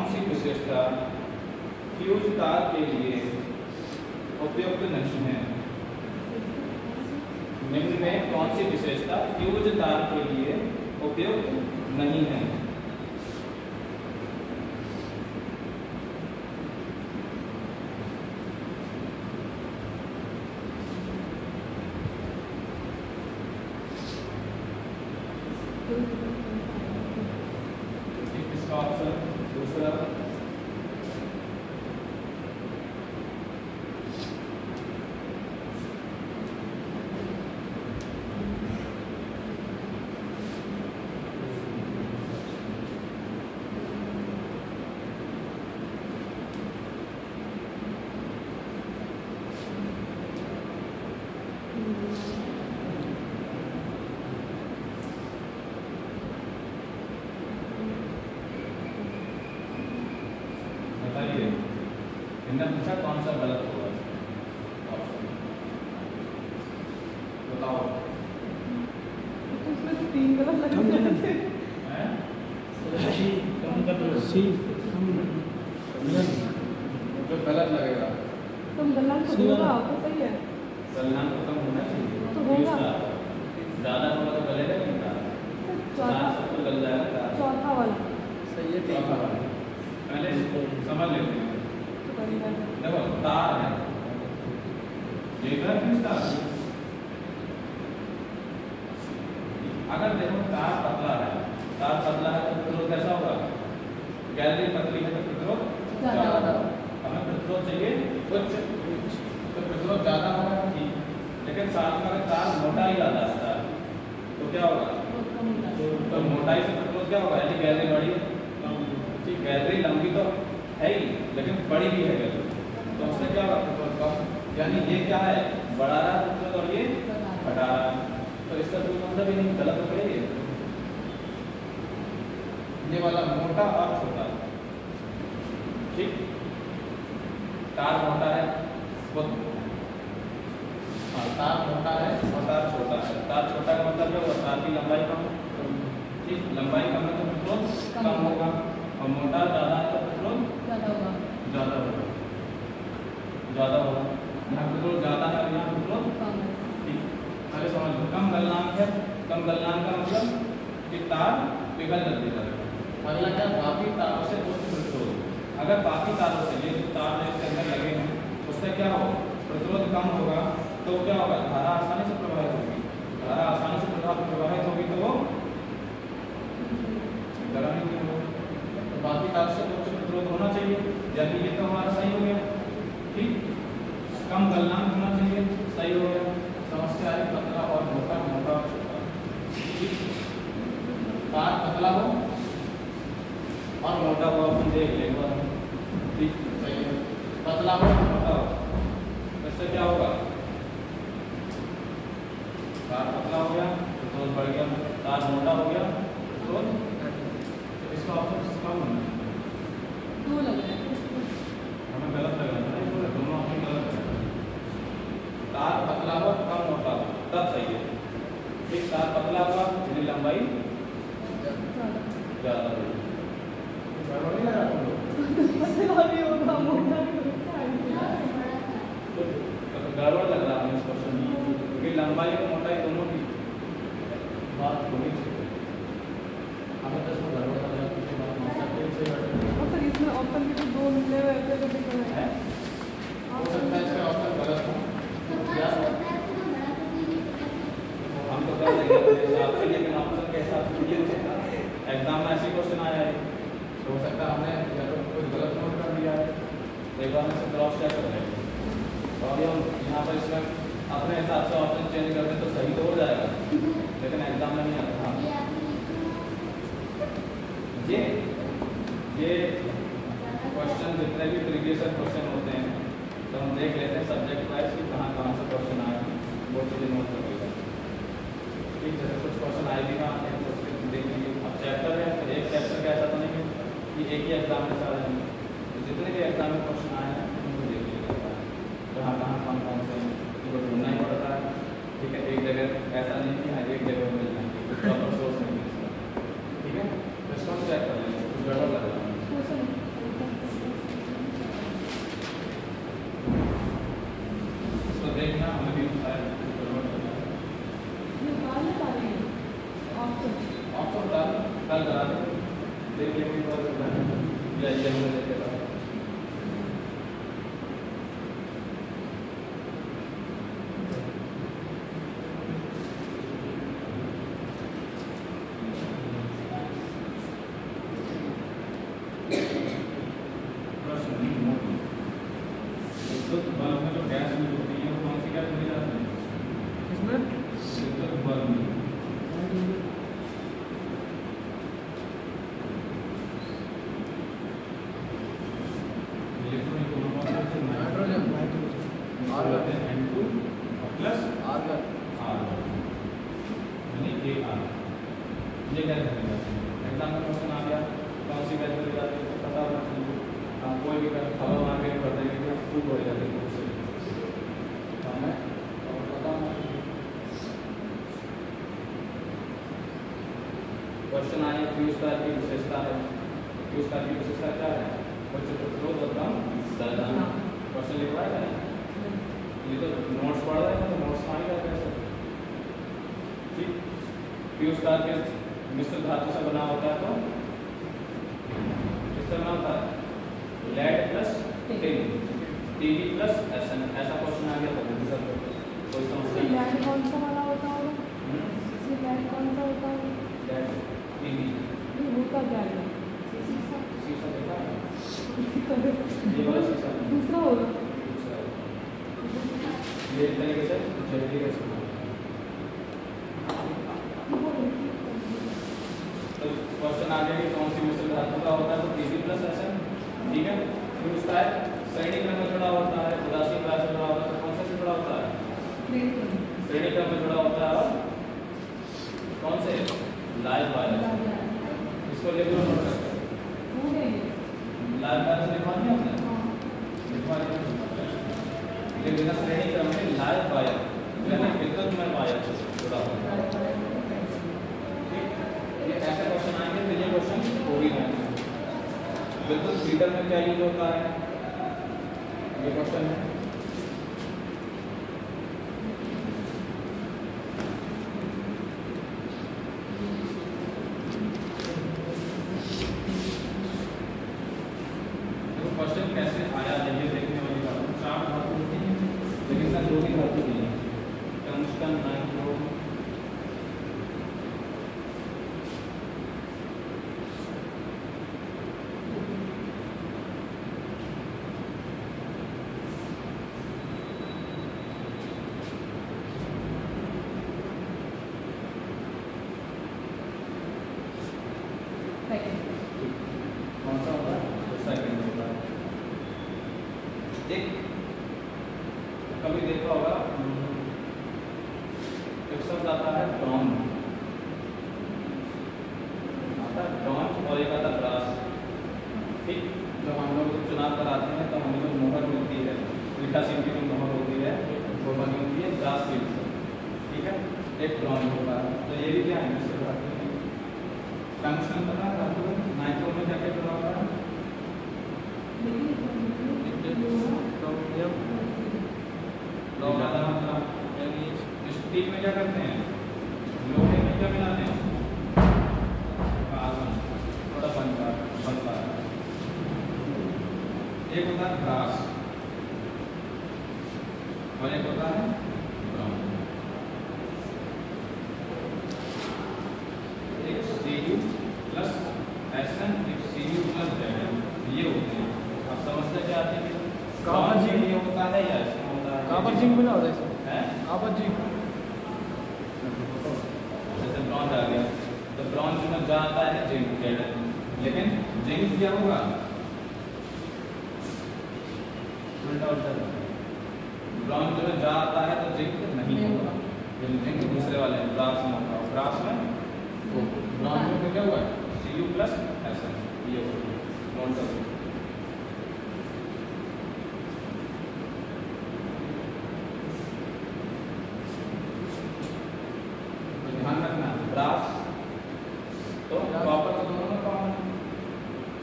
Speaker 1: सी विशेषता फ्यूज तार के लिए उपयुक्त नहीं है। निम्न में कौन सी विशेषता फ्यूज तार के लिए उपयुक्त नहीं है। इसका ऑप्शन दूसरा, इनका पूछा कौन सा गलत होगा, ऑप्शन बताओ।
Speaker 4: तीन गलत लगे
Speaker 2: कम जलन।
Speaker 4: थे।
Speaker 1: हैं?
Speaker 2: सी कम जलन।
Speaker 1: जो गलत लगेगा
Speaker 4: तुम गलत तो
Speaker 2: सी
Speaker 4: होगा
Speaker 2: वाला।
Speaker 4: तो सही है।
Speaker 1: गलनांक तो कम होना चाहिए।
Speaker 4: तो होगा।
Speaker 1: ज़्यादा होगा तो गलेगा नहीं तार।
Speaker 4: चौथा
Speaker 1: तार सब तो गल जाएगा तार।
Speaker 4: चौथा वाला
Speaker 3: सही है
Speaker 1: चौथा वाला। पहले समझ लेते हैं।
Speaker 4: तो बढ़िया है।
Speaker 1: देखो तार है, लेकर किस तार? अगर देखो तार पतला है तो प्रतिरोध कैसा होगा? गैलरी पतली है तो प्रतिरोध
Speaker 4: ज़्यादा
Speaker 1: ज़्यादा।
Speaker 3: होगा।
Speaker 1: हमें प्रतिरोध चाहिए उच्च, तो प्रतिरोध ज़्यादा होगा ठीक। लेकिन साथ में अगर तार मोटाई ज़्यादा है तो क्या होगा?
Speaker 4: बहुत कम होता है।
Speaker 1: तो मोटाई से प्रतिरोध क्या होगा? यानी गैलरी बड़ी है। ठीक, गैलरी लंबी तो है ही लेकिन बड़ी भी है गैलरी, तो उससे क्या होगा? प्रतिरोध कम। यानी ये क्या है? बड़ा रहा प्रतिरोध और ये घटा रहा है, तो इसका कोई मतलब ही नहीं, गलत हो गई है। ये वाला मोटा और छोटा, ठीक, तार मोटा है वो, हाँ तार मोटा है और तार छोटा है। तार छोटा का मतलब क्या होगा? तार की लंबाई कम, ठीक, लंबाई कम है तो प्रतिरोध कम होगा, और मोटा ज़्यादा है तो प्रतिरोध
Speaker 4: ज़्यादा होगा।
Speaker 1: ज़्यादा होगा। यहाँ प्रतिरोध ज़्यादा है और यहाँ प्रतिरोध
Speaker 4: कम है।
Speaker 1: ठीक। पहले समझ लो, कम गलनांक है। कम गलनांक का मतलब कि तार पिघल जल्दी करेगा। अगला क्या? बाकी तारों से उच्च प्रतिरोध। अगर बाकी तारों से, ये जो तार जो इसके अंदर लगे हैं उससे क्या हो? प्रतिरोध कम होगा, तो क्या होगा? धारा आसानी से प्रवाहित होगी। धारा आसानी से प्रवाहित होगी तो वो गर्म ही नहीं होगा। तो बाकी तार से उच्च प्रतिरोध होना चाहिए, यानी ये तो हमारा सही हो गया, ठीक। कम गलनांक होना चाहिए, सही हो गया। समस्या है पतला और मोटा, मोटा और छोटा, ठीक। तार पतला हो और मोटा हो, अपन देख लेंगे, ठीक, सही है। पतला हो मोटा हो, इससे क्या होगा? तार पतला हो गया तो बढ़ गया, तार मोटा हो गया तो इसका ऑप्शन कम होना चाहिए।
Speaker 4: दो लग रहे हैं।
Speaker 1: हमें गलत लग रहा है, दोनों ऑप्शन गलत है। तार पतला हो कम मोटा हो तब सही है, ठीक। तार पतला हुआ जिसकी लंबाई ज़्यादा होगी। गड़बड़ नहीं लगा तुम लोग?
Speaker 4: पतला भी होगा, मोटा भी होगा।
Speaker 1: तो गड़बड़ लग रहा है इस क्वेश्चन में, क्योंकि लंबाई और मोटाई दोनों की बात होनी चाहिए। हमें तो इसमें गड़बड़ लग रहा है, क्योंकि बात नहीं सकते इससे गड़बड़
Speaker 4: और सर इसमें ऑप्शन भी तो दो मिले हुए ऐसे तो दिख रहे
Speaker 1: है।
Speaker 4: हैं।
Speaker 1: हो सकता है इसका ऑप्शन गलत हो, हम तो कर देंगे अपने हिसाब से, लेकिन ऑप्शन के हिसाब से ये हो सकता है एग्जाम में ऐसे क्वेश्चन आया है, तो हो सकता है हमने या तो कुछ गलत नोट कर दिया है, एक बार में से क्रॉस चेक कर लेंगे। और हम यहाँ पर इसमें अपने हिसाब से ऑप्शन चेंज कर दें तो सही तो हो जाएगा, लेकिन एग्जाम में नहीं आता। ये क्वेश्चन जितने भी प्रीवियस क्वेश्चन होते हैं तो हम देख लेते हैं सब्जेक्ट वाइज कि कहाँ कहाँ से क्वेश्चन आए हैं, वो चीज़ें नोट कर लेते हैं, ठीक। जैसे कुछ क्वेश्चन आए भी कहाँ हैं तो उसके देख लीजिए। अब चैप्टर है तो एक चैप्टर का ऐसा तो नहीं है कि एक ही एग्जाम में सारे हैं, तो जितने भी एग्जाम में क्वेश्चन आए हैं उनको देख लीजिएगा, कहाँ कहाँ कौन कौन से हैं उनको ढूंढना ही पड़ता है, ठीक है। एक जगह ऐसा नहीं कि हर एक जगह मिल जाएंगे, प्रॉपर सोर्स नहीं मिल सकता, ठीक है। तो इसको चेक कर लेंगे, कुछ गड़बड़ लग रहा है। इसको देखना हमें भी शायद गड़बड़ लग रहा है।
Speaker 4: ये बाल बता रहे हैं ऑप्शन।
Speaker 1: आपको बता दें, कल करा दें, देख लेंगे तो या ये हमें देखेगा। प्रश्न नहीं मोटी, विद्युत बल्ब में जो गैस यूज होती है वो कौन सी गैस मिल जाती है?
Speaker 3: इसमें
Speaker 1: विद्युत बल्ब में
Speaker 3: nitrogen, argon,
Speaker 1: N2 plus
Speaker 3: argon,
Speaker 1: R यानी AR, ये गैस मिल जाती है। एग्जाम में क्वेश्चन आ गया कौन सी गैस मिल जाती है पता होना चाहिए। हम कोई भी हवा मार के कर देंगे कि खूब हो जाती है उससे हमें और पता होना चाहिए। क्वेश्चन आए क्यू स्टार की विशेषता है, क्यू स्टार की विशेषता क्या है? उच्च प्रतिरोध और कम दरदाना। क्वेश्चन लिखवाएगा नहीं, ये तो नोट्स पढ़ रहे हैं तो नोट्स में आएगा कैसे? ठीक, क्यू स्टार के मिश्र धातु से बना होता है तो किससे बना होता है? Lead plus tin, TV plus SN. ऐसा क्वेश्चन आ गया था सर, कोई समस्या नहीं?
Speaker 4: लैंड कौन सा वाला होता होगा? लैंड कौन सा होता होगा?
Speaker 1: लेड टीवी
Speaker 4: ये होता क्या है? शीशा।
Speaker 1: शीशा देखा है? ये वाला शीशा नहीं,
Speaker 4: दूसरा होगा।
Speaker 1: दूसरा ये एक तरीके से जल्दी का सामान। तो क्वेश्चन आ गया कि कौन सी मिश्र धातु का होता है? तो टीवी प्लस एसएन। ठीक है, फिर उसका है श्रेणी क्रम में जुड़ा होता है, उदासीन क्लास में जुड़ा होता है, तो कौन से जुड़ा होता है? श्रेणी क्रम में जुड़ा होता है। और कौन से? Live virus. इसको ले लो, नोट करके लाइव वायरस लिखवा दिया आपने? लिखवा दिया। ये बिना श्रेणी क्रम में लाइव वायर यानी विद्युत में वायर जुड़ा होता है। ठीक, ये ऐसे क्वेश्चन आएंगे तो ये क्वेश्चन हो भी जाएंगे। विद्युत फीडर में क्या यूज होता है? ये क्वेश्चन है। देखो क्वेश्चन कैसे आया है ये देखने वाली बात है। 4 धातु होती हैं लेकिन सर 2 ही धातु दी है, टंगस्टन, नाइट्रो। कौन सा होता है? सेकंड होता है। एक कभी देखा होगा एक शब्द आता है ब्रॉन, आता है ब्रॉन और एक आता है ब्रास। ठीक, जब हम लोग चुनाव कराते हैं तो हमें जो मोहर मिलती है, मीठा सील की जो मोहर होती है वो बनी होती है ब्रास सील से। ठीक है, एक ब्रॉन होता है। तो ये भी क्या है? मिश्र धातु है। टंगस्टन पता है धातु है, नाइट्रो में जाके जुड़ा हुआ है। स्टील में क्या करते हैं? लोहे में क्या मिलाते हैं? कार्बन, थोड़ा बनता है। एक होता है ब्रास और एक होता है ब्रॉन। एक Cu प्लस एसएन, एक Cu प्लस Zn, ये होते हैं। आप समझते क्या आते हैं?
Speaker 3: कॉपर जिंक
Speaker 1: ये होता है या इसमें होता है?
Speaker 3: कॉपर जिंक मिला होता है इसमें।
Speaker 1: है
Speaker 3: कॉपर जिंक
Speaker 1: जैसे ब्रॉन्ज आ गया तो ब्रॉन्ज में जा आता है जिंक, जेड। लेकिन जिंक क्या होगा? उल्टा उल्टा। ब्रॉन्ज में जा आता है तो जिंक नहीं होगा, जिंक दूसरे वाले हैं, ब्रास में होगा। ब्रास में ब्रॉन्ज में क्या हुआ? Cu प्लस एसएन, ये होगा। नोट करो। ध्यान रखना, ब्रास तो कॉपर तो दोनों में कॉमन है,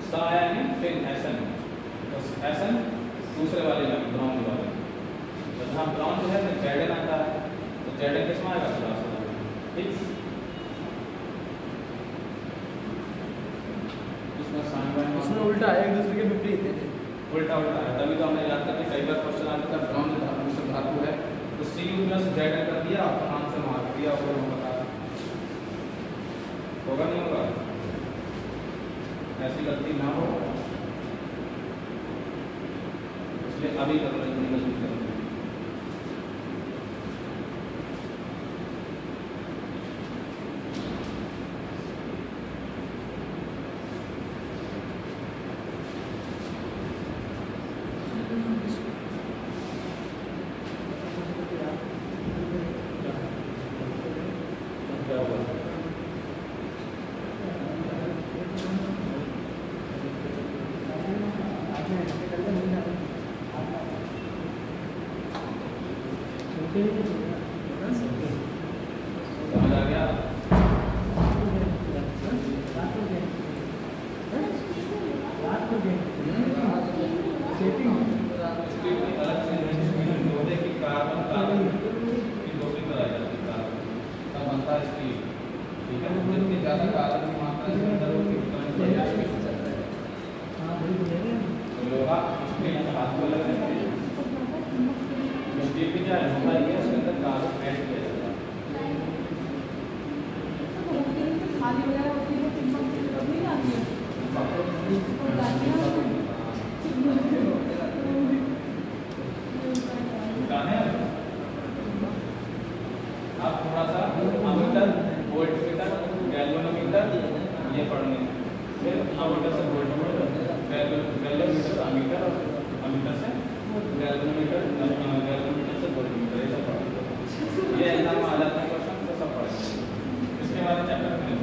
Speaker 1: सा यानी फिर एसएन, तो एसएन दूसरे वाले में ब्रॉन्ज वाले। तो जहाँ ब्रॉन्ज है तो जेडन आता है, तो जेडन किसमें आएगा? ब्रास वाला। ठीक, इसमें साइन वाइन
Speaker 3: उसमें उल्टा है, एक दूसरे के विपरीत है।
Speaker 1: उल्टा उल्टा है, तभी तो हमने याद करके कई बार क्वेश्चन आता था ब्रॉन्ज धातु धातु है तो Cu प्लस जेडन कर दिया, आपका नाम से मार्क दिया, वो बता होगा नहीं होगा? ऐसी गलती ना हो, इसलिए अभी कर लो, इतनी गलती करो। क्या होगा? समझ आ गया? ज़्यादा कार्बन की मात्रा इसके अंदर होगी उतना ही बढ़िया
Speaker 2: हाँ वही बोले रहे हैं।
Speaker 1: तो लोहा स्टील हाथ को लग रहे हैं स्टील की क्या लंबाई है उसके अंदर कार्बन ऐड किया जाता है।
Speaker 4: खाली वगैरह होती है चिमक की जरूरत नहीं आती है और जाती है
Speaker 1: आप थोड़ा सा अमीटर वोल्टमीटर गैल्वेनोमीटर ये पढ़ने फिर अमीटर से वोल्टमीटर गैल्वेनोमीटर अमीटर और अमीटर से गैल्वेनोमीटर गैल्वेनोमीटर से वोल्टमीटर ये सब पढ़ेंगे। ये एग्जाम में आ जाता है क्वेश्चन तो सब पढ़ेंगे। इसके बाद चैप्टर में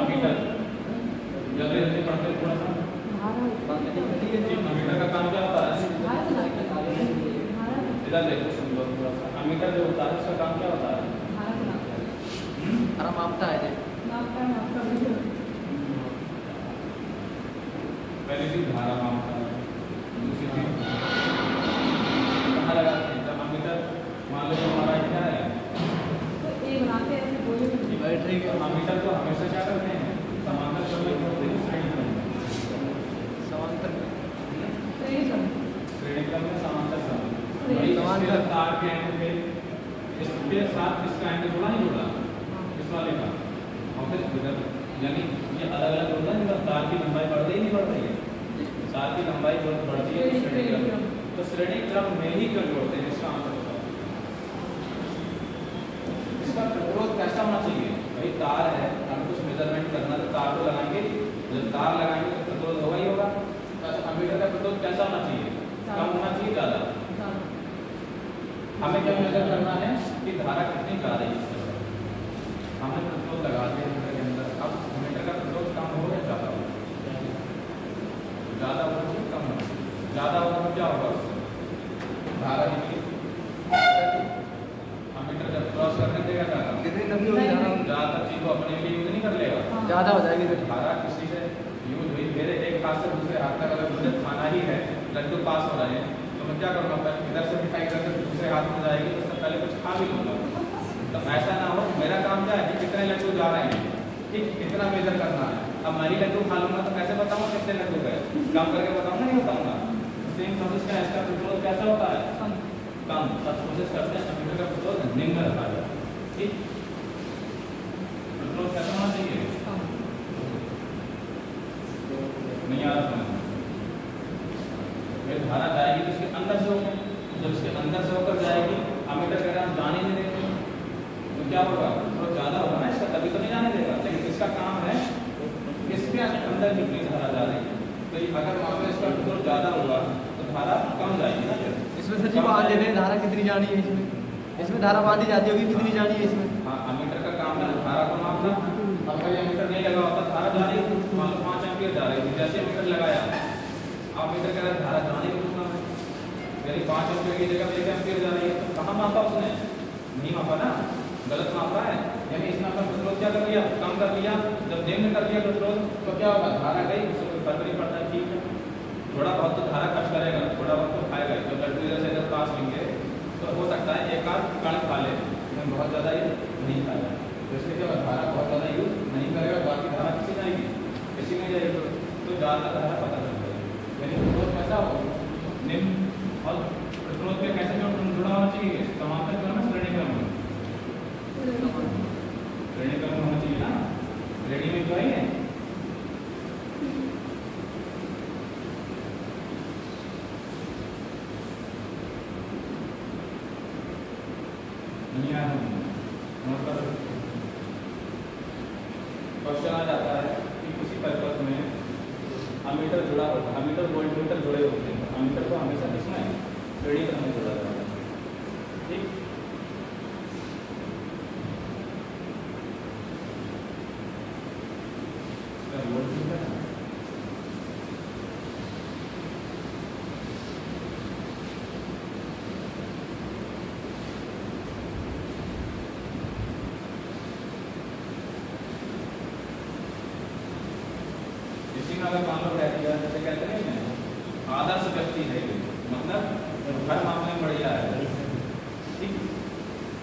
Speaker 1: अमीटर जल्दी जल्दी पढ़ते थोड़ा सा। अमीटर का काम क्या होता है? इधर देखो सुन लो थोड़ा सा। अमीटर जो होता है उसका काम क्या होता है?
Speaker 3: धारा मापता है जी।
Speaker 1: पहली चीज धारा मापता है, दूसरी चीज कहाँ लगाते हैं? जब अमीटर मान लो हमारा क्या है
Speaker 3: बैटरी के
Speaker 1: अमीटर को हमेशा क्या करते हैं? समांतर क्रम में जोड़ते हैं, श्रेणी क्रम में।
Speaker 3: समांतर
Speaker 1: श्रेणी क्रम में समांतर क्रम में।
Speaker 4: श्रेणी
Speaker 1: वही
Speaker 3: समांतर।
Speaker 1: इसके तार के एंड पे इसके साथ इसका एंड जुड़ा नहीं जुड़ा इस वाले का और फिर इधर यानी ये अलग अलग होता है जब तार की लंबाई बढ़ रही नहीं बढ़ रही है। तार की लंबाई बढ़ती है तो श्रेणी क्रम तो श्रेणी क्रम में ही कर जोड़ते हैं। इसका आंसर होता है इसका प्रतिरोध कैसा होना चाहिए? भाई तार है हमें कुछ मेजरमेंट करना तो तार को लगाएंगे, जब तार लगाएंगे तो प्रतिरोध होगा ही होगा। तो अमीटर का प्रतिरोध कैसा होना चाहिए? कम होना चाहिए ज़्यादा? हमें क्या मेजर करना है कि धारा कितनी जा रही है। हमने प्रतिरोध लगा दिया मीटर के अंदर, अब मीटर का प्रतिरोध कम हो या ज़्यादा हो? ज़्यादा हो तो कम हो, ज़्यादा होगा तो क्या होगा? धारा निकली मीटर जब क्रॉस करने देगा धारा
Speaker 3: कितनी लंबी होगी धारा?
Speaker 1: ज़्यादा चीज़ को अपने लिए यूज नहीं कर लेगा।
Speaker 3: ज़्यादा हो जाएगी फिर।
Speaker 1: धारा किसी से यूज हुई मेरे एक हाथ से दूसरे हाथ तक अगर मुझे खाना ही है, लड्डू पास हो रहे हैं तो मैं क्या करूँगा? पहले इधर से मिठाई करके दूसरे हाथ में जाएगी तो उससे पहले कुछ खा भी लूँगा। तो ऐसा ना हो, मेरा काम क्या है कि कितने लड्डू जा रहे हैं, ठीक कितना मेजर करना है। अब मैं ही लड्डू खा लूँगा तो कैसे बताऊँगा कितने लड्डू गए? काम करके बताऊँगा नहीं बताऊँगा। सेम प्रोसेस का इसका प्रतिरोध कैसा होता है? कम। सब कोशिश करते हैं अमीटर का प्रतिरोध निम्न रखा जाए। ठीक प्रतिरोध कैसा होना चाहिए? नहीं आ रहा समझ। फिर धारा जाएगी तो इसके अंदर से होकर, जब इसके अंदर से होकर जाएगी अमीटर का काम जाने नहीं देंगे तो क्या होगा? थोड़ा ज़्यादा होगा ना इसका, तभी तो नहीं जाने देगा। लेकिन इसका काम है इसके अंदर कितनी धारा जा रही है। तो अगर मान लो इसका प्रतिरोध ज़्यादा होगा तो धारा कम जाएगी ना। फिर
Speaker 3: इसमें सचिव बांध देते हैं धारा कितनी जानी है इसमें। इसमें धारा बांधी जाती होगी कितनी जानी है इसमें।
Speaker 1: हाँ अमीटर का काम है धारा को मापना। अब अगर अमीटर नहीं लगा होता धारा जा रही मान लो 5 एम्पीयर जा रही थी, जैसे अमीटर लगाया आप मीटर का धारा जाने को पूछना है। यदि 5 एम्पीयर की जगह 1 एम्पीयर जा रही है तो कहाँ मापा उसने? नहीं मापा ना, गलत मापा है। यानी इसने अपना प्रतिरोध क्या कर लिया? कम कर लिया। जब निम्न कर दिया प्रतिरोध तो क्या होगा? धारा गई, उससे कोई फर्क नहीं पड़ता। ठीक है, थोड़ा बहुत तो धारा खर्च करेगा, थोड़ा बहुत तो खाएगा। जब लड्डू इधर से इधर पास लेंगे तो हो सकता है एक आध कण खा ले, लेकिन बहुत ज़्यादा ये नहीं खाएगा। तो इसलिए क्या धारा बहुत ज़्यादा यूज नहीं करेगा, बाकी धारा किसी जाएगी किसी में जाएगी तो ज़्यादा धारा पता चल जाएगी। यानी प्रतिरोध कैसा हो? निम्न। और प्रतिरोध में कैसे जुड़ा होना चाहिए? समांतर क्रम में, श्रेणी क्रम में। श्रेणी क्रम में होना चाहिए ना, श्रेणी में जो है क्वेश्चन आ जाता है कि किसी पर्पस में अमीटर जुड़ा होता है, अमीटर वोल्टमीटर जुड़े होते हैं। अमीटर को हमेशा किसमें? श्रेणी क्रम में जुड़ा जाता है। ठीक, वोल्टमीटर अगर मान लो कह दिया जैसे कहते हैं आदर्श व्यक्ति है, मतलब हर मामले में बढ़िया है। ठीक,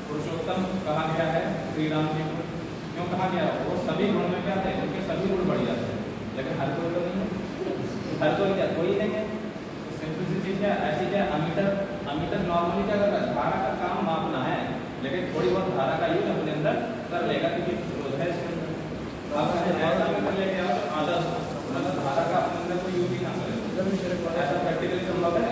Speaker 1: पुरुषोत्तम कहा गया है श्री राम जी को, क्यों कहा गया? वो सभी गुण में क्या थे? उनके सभी गुण बढ़ जाते हैं, लेकिन हर कोई तो नहीं है, हर कोई क्या कोई नहीं है। सिंपल सी चीज़ है, ऐसी क्या अमीटर नॉर्मली क्या कर रहा है? धारा का काम मापना है, लेकिन थोड़ी बहुत धारा का यूज अपने अंदर कर लेगा क्योंकि प्रतिरोध है इसके अंदर। आप ऐसा में कर लेके आओ आदर्श, मतलब धारा का अपने अंदर कोई यूज ही ना करें, ऐसा प्रैक्टिकली संभव है?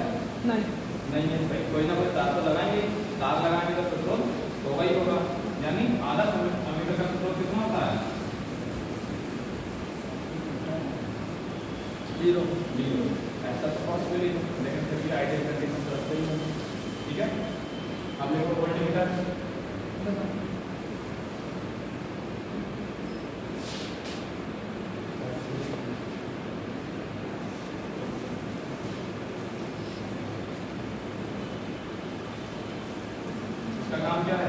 Speaker 1: नहीं है भाई, कोई ना कोई तार तो लगाएंगे, तार लगाएंगे तो प्रतिरोध होगा ही होगा। यानी आदर्श अमीटर का प्रतिरोध कितना होता है?
Speaker 3: 0
Speaker 1: ऐसा तो पॉसिबल ही नहीं, लेकिन फिर भी आइडियल कंडीशन तो रखते ही है। ठीक है, अब देखो वोल्टमीटर, इसका काम क्या है?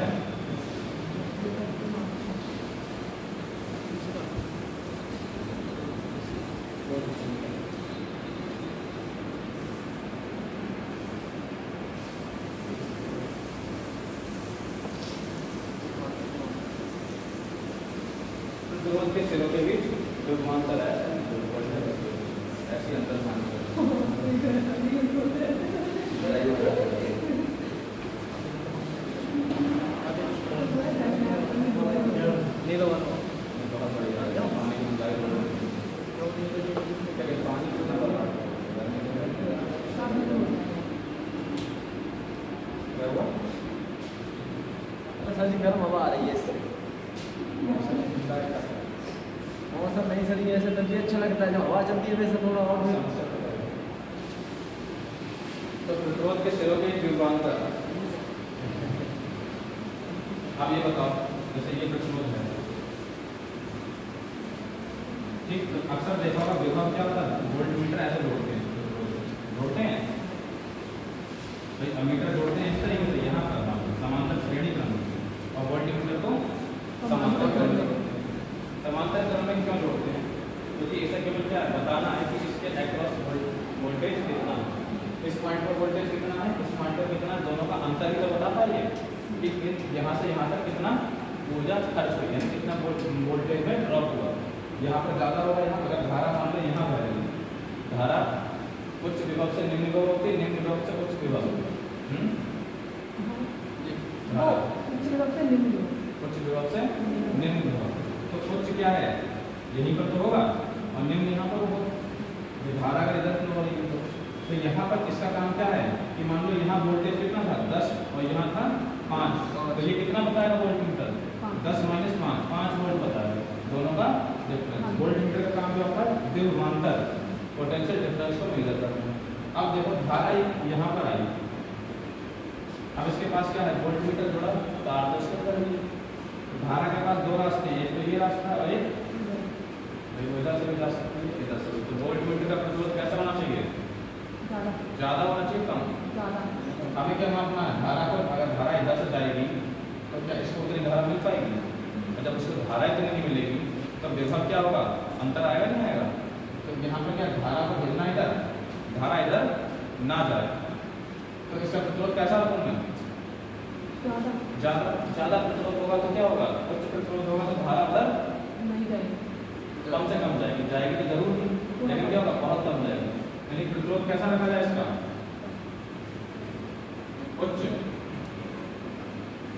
Speaker 1: प्रतिरोध के सिरों के बीच जो विमानतर है ऐसी अंतर
Speaker 3: नीलो वाला
Speaker 1: बहुत बढ़िया पानी की ऊंचाई लेकिन पानी कितना बड़ा क्या हुआ?
Speaker 3: सर जी गर्म हवा आ रही है इससे। मौसम नहीं सर, ये ऐसे तभी अच्छा लगता है जब हवा चलती है, वैसे थोड़ा और
Speaker 1: समस्या तो है। तो प्रतिरोध के सिरों के विभवांतर, आप ये बताओ, जैसे ये प्रतिरोध है, ठीक, तो अक्सर देखा होगा विभव क्या होता है? वोल्टमीटर ऐसे जोड़ते हैं भाई, अमीटर जोड़ते हैं इस तरीके से, यहाँ पर समांतर श्रेणी क्रम और वोल्टमीटर को समांतर क्रम में क्यों जोड़ते हैं? क्योंकि इससे केवल क्या बताना है कि इसके अक्रॉस वोल्टेज कितना है, इस पॉइंट पर वोल्टेज कितना है, इस पॉइंट पर कितना, दोनों का अंतर ही तो बता पाइए कि यहाँ से यहाँ तक कितना ऊर्जा खर्च हुई, यानी कितना वोल्टेज में ड्रॉप हुआ। यहाँ पर ज़्यादा होगा, यहाँ अगर धारा मान लो यहाँ बहेगी, धारा उच्च विभव से निम्न विभव होती है, निम्न विभव से उच्च विभव होती है। उच्च विभव से निम्न विभव, तो उच्च क्या है? यहीं पर तो होगा और निम्न यहाँ पर होगा। धारा का इधर फ्लो हो रही है, तो यहाँ पर इसका काम क्या है कि मान लो यहाँ वोल्टेज कितना था 10 और यहाँ था 5, तो ये कितना बताएगा वोल्टमीटर? 10 - 5 वोल्ट बताएगा, दोनों का डिफरेंस। वोल्टमीटर का काम क्या होता है? विभवांतर, पोटेंशियल डिफरेंस को मेजर करना है। अब देखो धारा यहाँ पर आई, अब इसके पास क्या है? वोल्टमीटर जोड़ा पारदर्शिता कर ली। धारा के पास दो रास्ते हैं, एक तो ये रास्ता और एक इधर से भी जा सकते हैं, इधर से। तो वोल्टमीटर का प्रतिरोध कैसा होना चाहिए? ज़्यादा होना चाहिए, कम? हमें क्या मापना है? धारा को, अगर धारा इधर से जाएगी तो क्या इसको उतनी धारा मिल पाएगी? और जब उसको धारा इतनी नहीं मिलेगी तो विभव क्या होगा? अंतर आएगा नहीं आएगा? तो यहाँ पर क्या धारा को भेजना इधर, धारा इधर ना जाए, तो इसका प्रतिरोध कैसा रखूँगा? ज़्यादा प्रतिरोध होगा तो क्या होगा? उच्च प्रतिरोध होगा तो धारा उधर
Speaker 4: नहीं जाएगी,
Speaker 1: कम से कम जाएगी, जाएगी तो जरूर नहीं, लेकिन क्या होगा? बहुत कम जाएगी। यानी प्रतिरोध कैसा रखा जाए इसका? उच्च,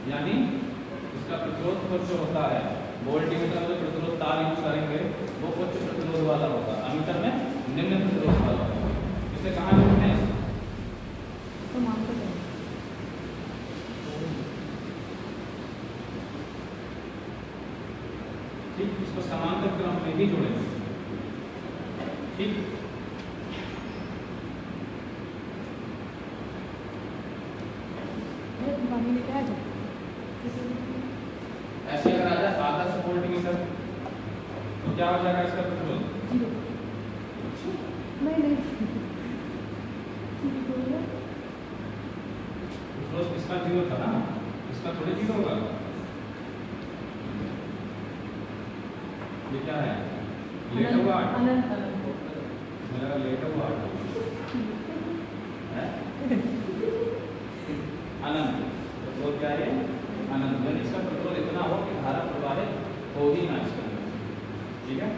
Speaker 1: यानी इसका प्रतिरोध उच्च होता है। वोल्टमीटर में जो प्रतिरोध तार यूज करेंगे वो उच्च प्रतिरोध वाला होगा, अमीटर में निम्न प्रतिरोध वाला होगा। इसे कहाँ लिखते हैं? ठीक, इसको समांतर क्रम में ही जोड़ेंगे। ठीक, ऐसे अगर आ जाए आदर्श वोल्टमीटर तो क्या हो जाएगा इसका प्रतिरोध? प्रतिरोध इसका 0 था ना, इसका थोड़े 0 होगा। ये क्या है? लेटर हुआ मेरा लेटर हुआ है अनंत। प्रतिरोध क्या है? अनंत। यानी इसका प्रतिरोध इतना हो कि धारा प्रवाहित हो ही ना इसके अंदर, ठीक है।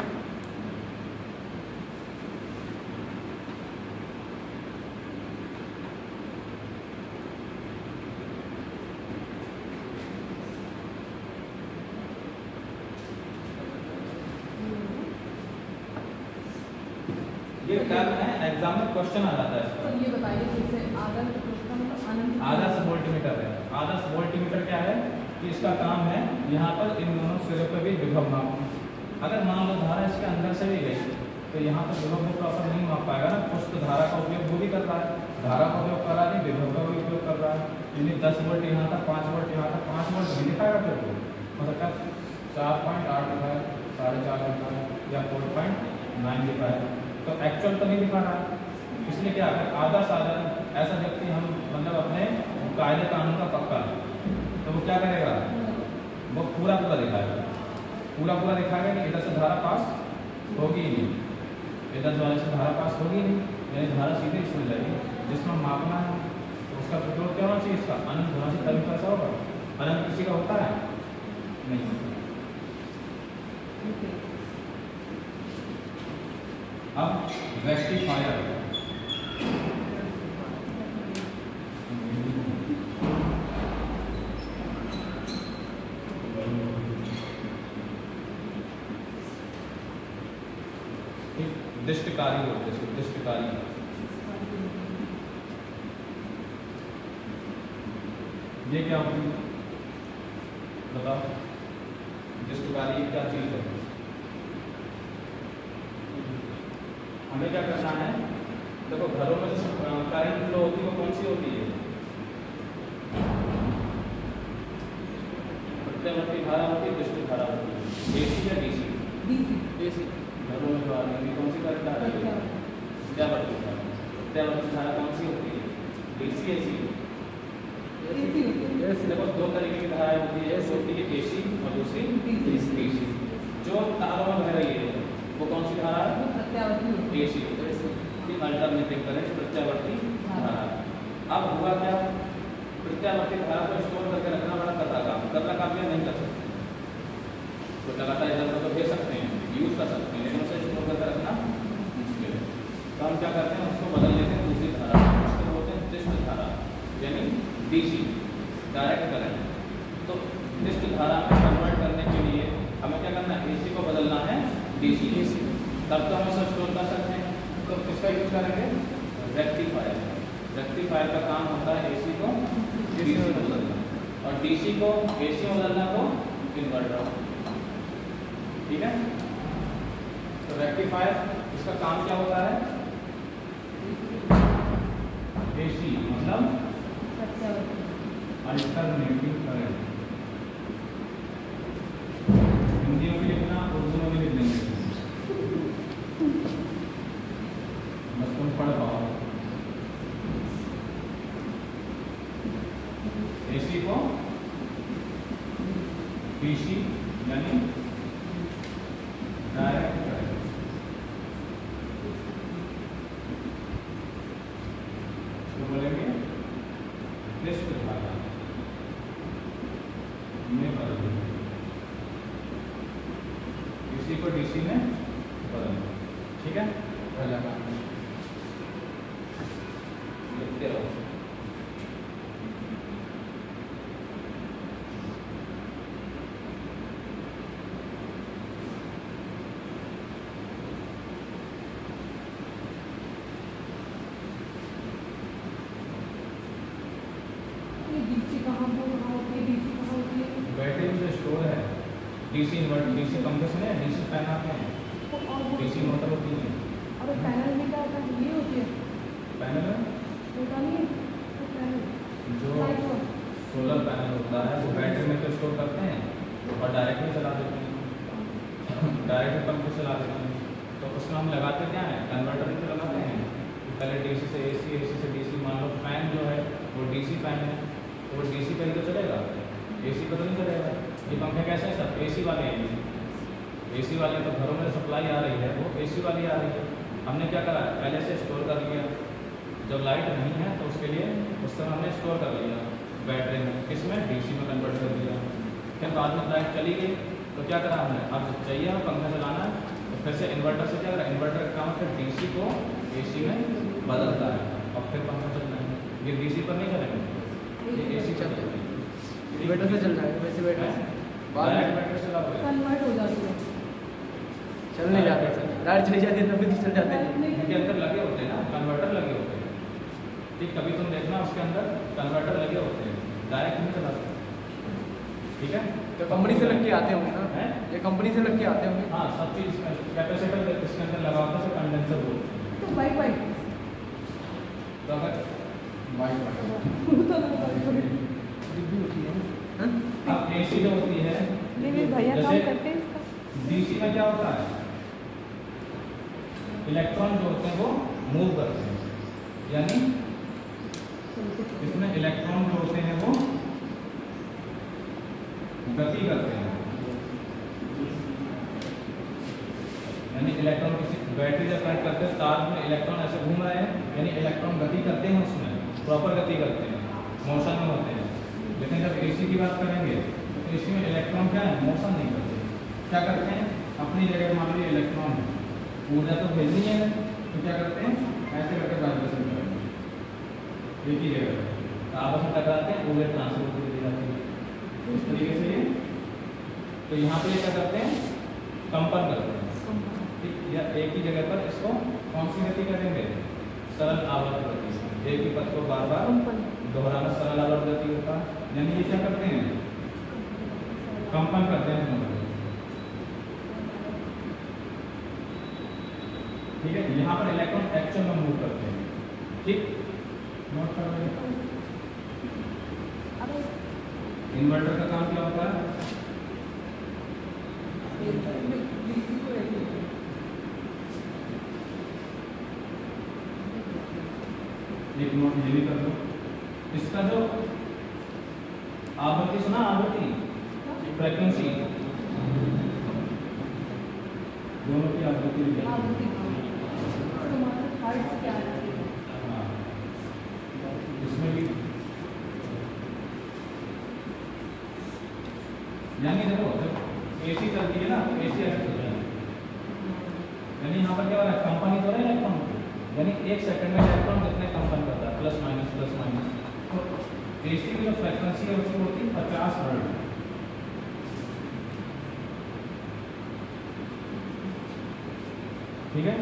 Speaker 1: ये टर्म है, एग्जाम में क्वेश्चन आ जाता है इसका।
Speaker 4: तो ये बताइए जैसे आदर्श प्रश्न अनंत
Speaker 1: आदर्श वोल्टमीटर है। आदर्श वोल्टमीटर क्या है कि इसका काम है यहाँ पर इन दोनों सिरे पर भी विभव मापना। अगर मान लो धारा इसके अंदर से भी गई तो यहाँ पर विभव को प्रॉपर नहीं माप पाएगा ना, कुछ तो धारा का उपयोग वो भी कर रहा है, धारा का उपयोग कर रहा है, विभव का भी उपयोग कर रहा है। यानी 10 वोल्ट यहाँ था, 5 वोल्ट यहाँ था, 5 वोल्ट नहीं दिखाएगा फिर वो, मतलब 4.8 लिखा है, 4.5 लिखा है या 4.9 लिखा है, तो एक्चुअल तो नहीं दिखा रहा है। इसलिए क्या है, आधा साधन ऐसा व्यक्ति हम मतलब अपने कायदे कानून का पक्का है तो वो क्या करेगा, वो पूरा दिखाएगा, पूरा दिखाएगा कि इधर से धारा पास होगी ही नहीं, इधर वाले से धारा पास होगी नहीं, यानी धारा सीधे इसमें जाएगी। जिसमें मापना है तो उसका प्रतिरोध क्या होना चाहिए, इसका अनंत होना चाहिए, तभी कैसा होगा। अनंत किसी का होता है नहीं होता। अब रेक्टिफायर, दिष्टकारी बोलते हैं, दिष्टकारी। ये क्या होती है बताओ, दिष्टकारी क्या चीज है। हमें क्या करना है, देखो घरों में जो करंट फ्लो होती है वो कौन सी होती है, प्रत्यावर्ती धारा होती है, दिष्ट धारा होती है, एसी या डीसी। एसी घरों में जो आ रही है कौन सी करंट आ रही है, प्रत्यावर्ती धारा। प्रत्यावर्ती धारा कौन सी होती है, डीसी एसी। देखो दो तरीके की धाराएं होती है, एक होती है एसी और दूसरी डीसी। जो तारों में बह रही है वो कौन सी धारा है, प्रत्यावर्ती एसी, अल्टरनेटिव करंट प्रत्यावर्ती धारा। अब हुआ क्या, प्रत्यावर्ती धारा को स्टोर करके रखना बड़ा करता काम या नहीं कर सकते, तो लगातार इधर उधर तो भेज सकते हैं, यूज कर सकते हैं, लेकिन उसे स्टोर करके रखना मुश्किल है। तो हम क्या करते हैं, उसको बदल लेते हैं दूसरी धारा, उसको बोलते हैं दिष्ट धारा, यानी डीसी, डायरेक्ट करंट। तो दिष्ट धारा में कन्वर्ट करने के लिए हमें क्या करना है, एसी को बदलना है डीसी, तब तो हम उसे स्टोर कर सकते हैं। तो किसका यूज करेंगे, रेक्टिफायर। रेक्टिफायर का काम होता है एसी को डीसी में बदलना, और डीसी को एसी में बदलना को इन्वर्टर, ठीक है। तो रेक्टिफायर इसका काम क्या होता है, एसी मतलब अल्टरनेटिव करंट। हिंदी में भी लिखना, उर्दू में भी लिख लेंगे, बस तुम पढ़ पाओ। एसी को डीसी यानी डायरेक्ट करंट, तो बोलेंगे दिष्ट धारा में बदल, डीसी को डीसी में बदल, ठीक है। पहला काम लिखते रहो। बैटरी में जो स्टोर है, डीसी इन्वर्टर, डीसी पंखे से डीसी फैन आते हैं, डीसी मोटर होती है।
Speaker 4: और पैनल में क्या होता है, ये होती है
Speaker 1: पैनल
Speaker 4: होता नहीं है, तो पैनल
Speaker 1: जो सोलर पैनल होता है वो बैटरी में तो स्टोर करते हैं और डायरेक्ट भी चला देते हैं, डायरेक्ट पंखे चला देते हैं। तो उसमें हम लगाते क्या है, कन्वर्टर भी लगाते हैं। पहले डीसी से एसी, एसी से डीसी। मान लो फैन जो है वो डीसी फैन है, तो वो डीसी पर ही तो चलेगा, एसी पर तो नहीं चलेगा। ये पंखे कैसे हैं सब, एसी वाले हैं। एसी वाले तो घरों में सप्लाई आ रही है, वो एसी वाली आ रही है। हमने क्या करा, पहले से स्टोर कर लिया, जब लाइट नहीं है तो उसके लिए उस समय हमने स्टोर कर लिया बैटरी में, किसमें, डीसी में कन्वर्ट कर दिया। फिर बाद में लाइट चली गई तो क्या करा हमने, अब चाहिए हमें पंखा चलाना है तो फिर से इन्वर्टर से क्या करा, इन्वर्टर का काम है डीसी को एसी में बदलता है और फिर पंखा चलना है। ये डीसी पर नहीं चलेंगे, ये एसी चलता है,
Speaker 3: इन्वर्टर से चल रहा है वैसे बैठे बाद में
Speaker 1: बैटरी चला हुआ है।
Speaker 4: कन्वर्ट हो जाती है।
Speaker 3: चल नहीं जाते, लाइट चली जाती है तब भी चल जाते हैं।
Speaker 1: इनके अंदर लगे होते हैं ना कन्वर्टर लगे होते हैं, ठीक, कभी तुम देखना उसके अंदर कन्वर्टर लगे होते हैं, डायरेक्ट नहीं चला सकते, ठीक है।
Speaker 3: तो कंपनी से लग के आते होंगे ना,
Speaker 1: हैं?
Speaker 3: ये कंपनी से लग के आते होंगे।
Speaker 1: हाँ सब चीज़ कैपेसिटर इसके अंदर लगा होता है, कंडेंसर बोलते हैं।
Speaker 4: तो बाइक
Speaker 1: तो अगर
Speaker 2: डिब्बी होती है
Speaker 3: हाँ?
Speaker 1: अब एसी जो होती है,
Speaker 4: नहीं नहीं भैया काम
Speaker 1: जैसे
Speaker 4: करते हैं इसका।
Speaker 1: डीसी में क्या होता है, इलेक्ट्रॉन जो होते हैं वो मूव करते हैं, यानी इसमें इलेक्ट्रॉन जो होते हैं वो गति करते हैं, यानी इलेक्ट्रॉन किसी बैटरी जब कनेक्ट करते हैं तार में इलेक्ट्रॉन ऐसे घूम रहे हैं, यानी इलेक्ट्रॉन गति करते हैं, उसमें प्रॉपर गति करते हैं, मोशन में होते हैं। लेकिन जब एसी की बात करेंगे तो एसी में इलेक्ट्रॉन क्या है, मोशन नहीं करते, क्या करते हैं अपनी जगह, मान लीजिए इलेक्ट्रॉन ऊर्जा तो भेजनी है तो क्या करते हैं ऐसे करके वाइब्रेशन करते हैं एक ही जगह पर, आपस में टकराते हैं, ऊर्जा ट्रांसफर होती दी जाती है इस तरीके से ये। तो यहाँ पे क्या करते हैं, कंपन करते हैं, ठीक, या एक ही जगह पर इसको कौन सी गति करेंगे, सरल आवर्त गति, एक ही पथ को बार बार दोहराना सरल आवर्त गति होता है, यानी ये क्या करते हैं कंपन करते हैं दोनों, ठीक है। यहाँ पर इलेक्ट्रॉन एक्चुअल में मूव करते हैं, ठीक, नोट कर लेंगे। इन्वर्टर का काम क्या होता है, एक नोट ये भी कर दो, इसका जो आवृत्ति सुना, आवृत्ति फ्रीक्वेंसी, दोनों की आवृत्ति भी क्या है? हाँ, इसमें भी यानी देखो जब एसी चलती है ना, एसी ऐसे चलती है, यानी यहाँ पर क्या हो रहा है, कंपनी तो रहा है इलेक्ट्रॉन, यानी एक सेकंड में इलेक्ट्रॉन कितने कंपन करता है, प्लस माइनस। तो एसी की जो फ्रीक्वेंसी है उसकी होती है 50 हर्ट्ज, ठीक है।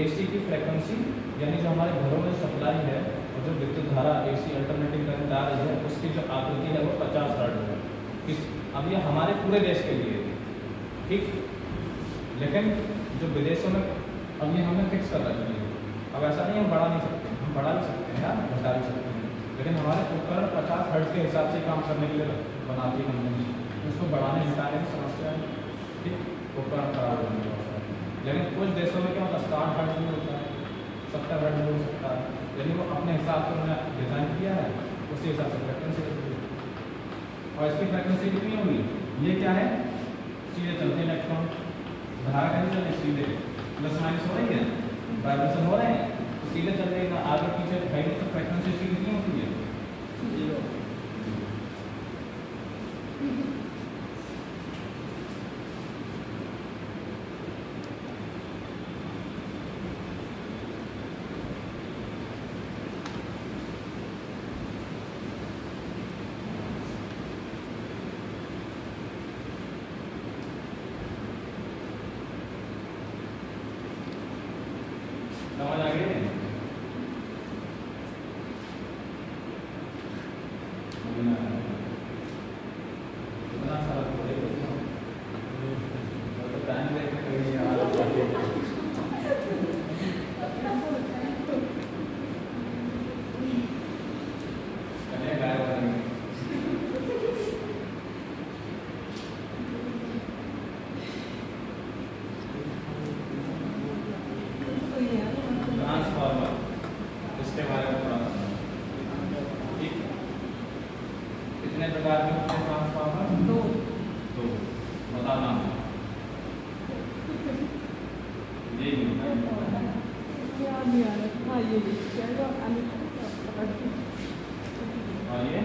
Speaker 1: एसी की फ्रीक्वेंसी यानी जो हमारे घरों में सप्लाई है और जो विद्युत धारा एसी अल्टरनेटिंग करंट आ रही है उसकी जो आवृत्ति है वो 50 हर्ट्ज है। अब ये हमारे पूरे देश के लिए, ठीक, लेकिन जो विदेशों में अब ये हमने फिक्स कर रखी है, अब ऐसा नहीं हम बढ़ा नहीं सकते, हम बढ़ा भी सकते हैं या घटा भी सकते हैं, लेकिन हमारे उपकरण 50 हर्ट्ज के हिसाब से काम करने के लिए बनाती है कंपनी, उसको बढ़ाने घटाने की समस्या है, ठीक, उपकरण खराब होने की समस्या है। लेकिन कुछ देशों में क्या होता है 60 हर्ट्ज भी होता है, 70 हर्ट्ज भी हो सकता है, यानी वो अपने हिसाब से उन्होंने डिज़ाइन किया है, उसी हिसाब से फ्रीक्वेंसी रखी है। और इसकी फ्रीक्वेंसी कितनी होगी, ये क्या है, सीधे चलते इलेक्ट्रॉन, धारा कहीं चले सीधे, प्लस माइनस हो रही है, वाइब्रेशन हो रहे हैं तो सीधे चल जाएगा, आगे पीछे है तो फ्रीक्वेंसी इसकी कितनी होती है, 0। समझ आ गई, इतना सारा टाइम लेके कहीं ट्रांसफार्मर, इसके बारे में थोड़ा ठीक, कितने प्रकार के होते हैं ट्रांसफार्मर, 2 बताना, ये और ये